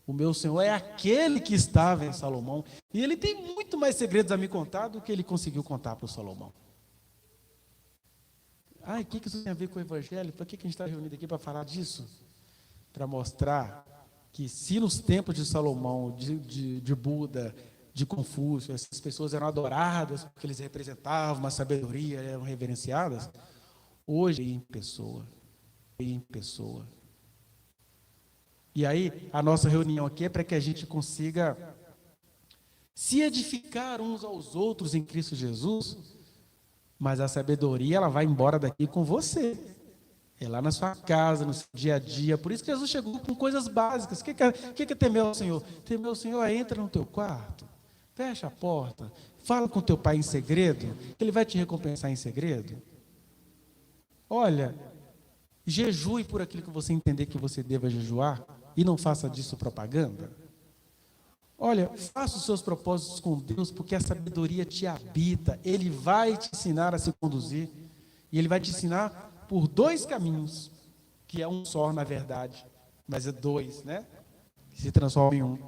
O meu Senhor é aquele que estava em Salomão. E ele tem muito mais segredos a me contar do que ele conseguiu contar para o Salomão. O que isso tem a ver com o evangelho? Para que a gente está reunido aqui para falar disso? Para mostrar que se nos tempos de Salomão, de Buda, de Confúcio, essas pessoas eram adoradas porque eles representavam uma sabedoria, eram reverenciadas, hoje em pessoa. E aí, a nossa reunião aqui é para que a gente consiga se edificar uns aos outros em Cristo Jesus, mas a sabedoria, ela vai embora daqui com você. É lá na sua casa, no seu dia a dia. Por isso que Jesus chegou com coisas básicas. O que é temer ao Senhor? Temer ao Senhor é entra no teu quarto, fecha a porta, fala com teu pai em segredo, que ele vai te recompensar em segredo. Olha, jejue por aquilo que você entender que você deva jejuar e não faça disso propaganda. Olha, faça os seus propósitos com Deus, porque a sabedoria te habita. Ele vai te ensinar a se conduzir. E Ele vai te ensinar por dois caminhos, que é um só na verdade, mas é dois, né? Que se transforma em um.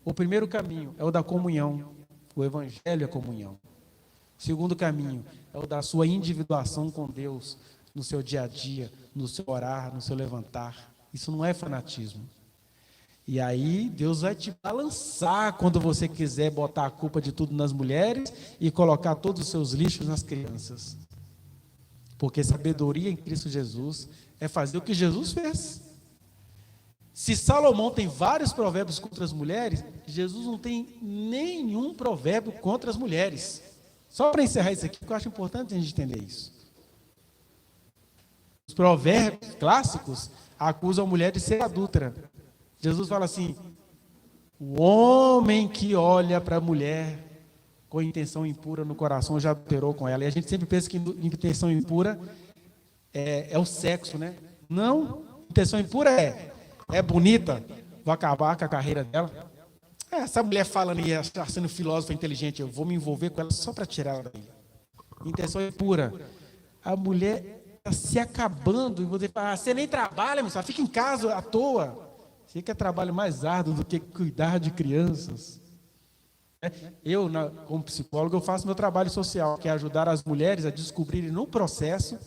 O primeiro caminho é o da comunhão. O Evangelho é comunhão. O segundo caminho é o da sua individuação com Deus, no seu dia a dia, no seu orar, no seu levantar. Isso não é fanatismo. E aí Deus vai te balançar quando você quiser botar a culpa de tudo nas mulheres e colocar todos os seus lixos nas crianças. Porque sabedoria em Cristo Jesus é fazer o que Jesus fez. Se Salomão tem vários provérbios contra as mulheres, Jesus não tem nenhum provérbio contra as mulheres. Só para encerrar isso aqui, que eu acho importante a gente entender isso. Os provérbios clássicos acusam a mulher de ser adúltera. Jesus fala assim, o homem que olha para a mulher com intenção impura no coração já adulterou com ela. E a gente sempre pensa que intenção impura é o sexo, né? Não, intenção impura é bonita, vou acabar com a carreira dela. Essa mulher falando e está sendo filósofa inteligente, eu vou me envolver com ela só para tirar ela daí. Intenção impura. A mulher está se acabando e você fala, você nem trabalha, só fica em casa à toa. Você quer trabalho mais árduo do que cuidar de crianças. Eu, como psicólogo, eu faço meu trabalho social, que é ajudar as mulheres a descobrirem no processo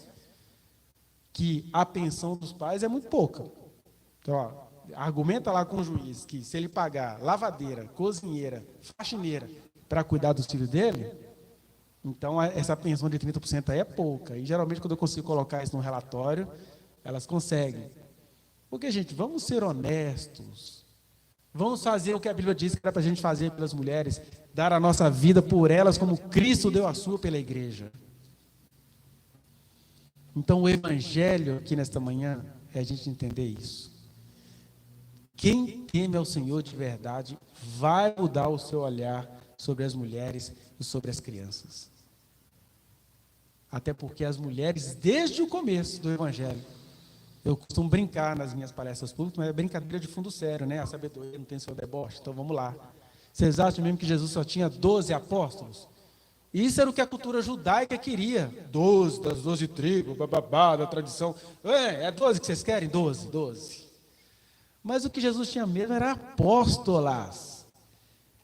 que a pensão dos pais é muito pouca. Então, argumenta lá com o juiz que se ele pagar lavadeira, cozinheira, faxineira para cuidar dos filhos dele, então essa pensão de 30% aí é pouca. E geralmente quando eu consigo colocar isso no relatório, elas conseguem. Porque, gente, vamos ser honestos. Vamos fazer o que a Bíblia diz que era para a gente fazer pelas mulheres, dar a nossa vida por elas como Cristo deu a sua pela igreja. Então o Evangelho aqui nesta manhã é a gente entender isso. Quem teme ao Senhor de verdade vai mudar o seu olhar sobre as mulheres e sobre as crianças. Até porque as mulheres, desde o começo do Evangelho, eu costumo brincar nas minhas palestras públicas, mas é brincadeira de fundo sério, né? A sabedoria não tem seu deboche, então vamos lá. Vocês acham mesmo que Jesus só tinha 12 apóstolos? Isso era o que a cultura judaica queria. 12 das 12 tribos, bababá, da tradição. É 12 que vocês querem? 12. Mas o que Jesus tinha medo era apóstolas.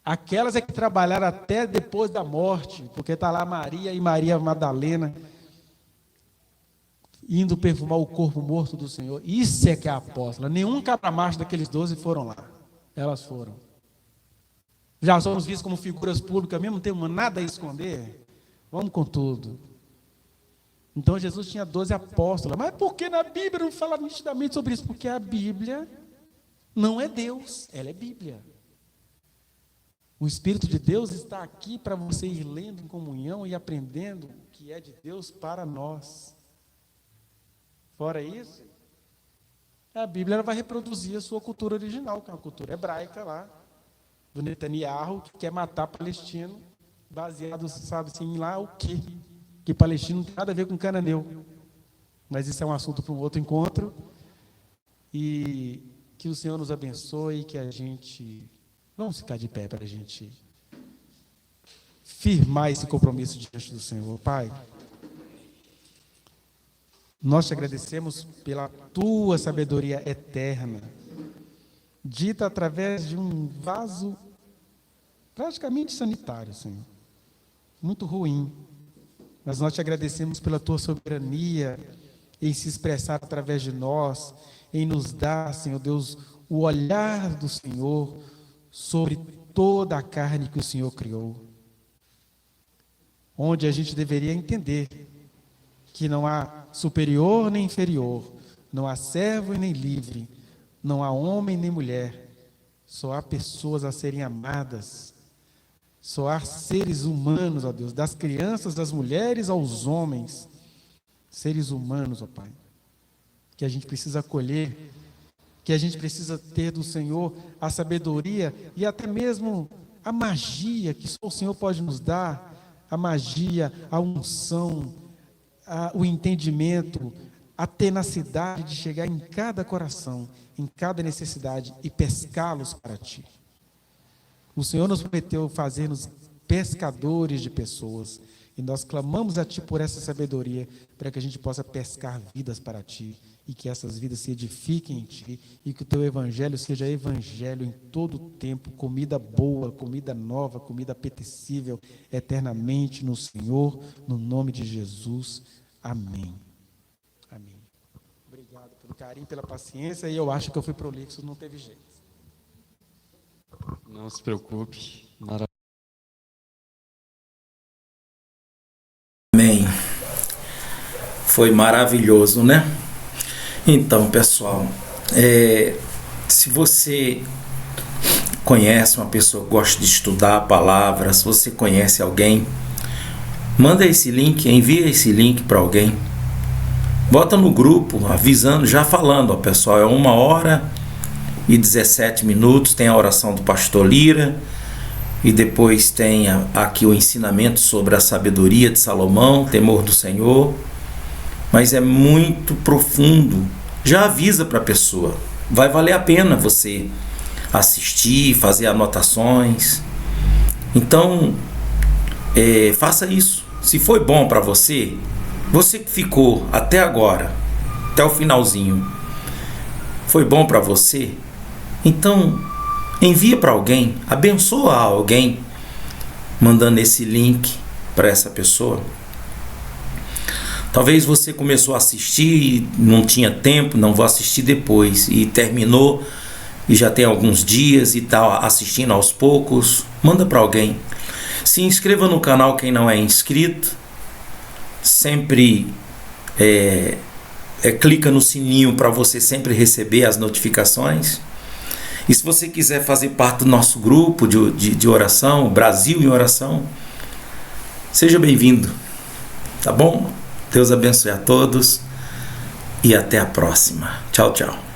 Aquelas é que trabalharam até depois da morte, porque está lá Maria e Maria Madalena indo perfumar o corpo morto do Senhor. Isso é que é a apóstola. Nenhum cabra-macho daqueles 12 foram lá. Elas foram. Já somos vistos como figuras públicas, mesmo não temos nada a esconder. Vamos com tudo. Então Jesus tinha 12 apóstolas. Mas por que na Bíblia não fala nitidamente sobre isso? Porque a Bíblia não é Deus, ela é Bíblia. O Espírito de Deus está aqui para você ir lendo em comunhão e aprendendo o que é de Deus para nós. Fora isso, a Bíblia ela vai reproduzir a sua cultura original, que é uma cultura hebraica lá, do Netanyahu, que quer matar palestino, baseado, sabe assim, lá o quê? Que palestino não tem nada a ver com cananeu. Mas isso é um assunto para um outro encontro. E que o Senhor nos abençoe, que a gente... Vamos ficar de pé para a gente firmar esse compromisso diante do Senhor. Pai, nós te agradecemos pela tua sabedoria eterna, dita através de um vaso praticamente sanitário, Senhor. Muito ruim. Mas nós te agradecemos pela tua soberania em se expressar através de nós, em nos dar, Senhor Deus, o olhar do Senhor sobre toda a carne que o Senhor criou. Onde a gente deveria entender que não há superior nem inferior, não há servo e nem livre, não há homem nem mulher, só há pessoas a serem amadas, só há seres humanos, ó Deus, das crianças, das mulheres aos homens, seres humanos, ó Pai, que a gente precisa acolher, que a gente precisa ter do Senhor a sabedoria e até mesmo a magia que só o Senhor pode nos dar, a magia, a unção, o entendimento, a tenacidade de chegar em cada coração, em cada necessidade e pescá-los para Ti. O Senhor nos prometeu fazer-nos pescadores de pessoas e nós clamamos a Ti por essa sabedoria para que a gente possa pescar vidas para Ti e que essas vidas se edifiquem em Ti e que o Teu Evangelho seja Evangelho em todo o tempo, comida boa, comida nova, comida apetecível eternamente no Senhor, no nome de Jesus. Amém. Amém. Obrigado pelo carinho, pela paciência, e eu acho que eu fui prolixo, não teve jeito. Não se preocupe. Amém. Foi maravilhoso, né? Então, pessoal, se você conhece uma pessoa que gosta de estudar a palavra, se você conhece alguém, manda esse link, envia esse link para alguém. Bota no grupo, avisando, já falando, ó, pessoal, é 1h17, tem a oração do pastor Lira, e depois tem aqui o ensinamento sobre a sabedoria de Salomão, temor do Senhor, mas é muito profundo. Já avisa para a pessoa, vai valer a pena você assistir, fazer anotações. Então, faça isso. Se foi bom para você, você que ficou até agora, até o finalzinho, foi bom para você? Então, envia para alguém, abençoa alguém, mandando esse link para essa pessoa. Talvez você começou a assistir e não tinha tempo, não vou assistir depois, e terminou e já tem alguns dias e está assistindo aos poucos. Manda para alguém. Se inscreva no canal quem não é inscrito. Sempre clica no sininho para você sempre receber as notificações. E se você quiser fazer parte do nosso grupo de oração, Brasil em Oração, seja bem-vindo, tá bom? Deus abençoe a todos e até a próxima. Tchau, tchau.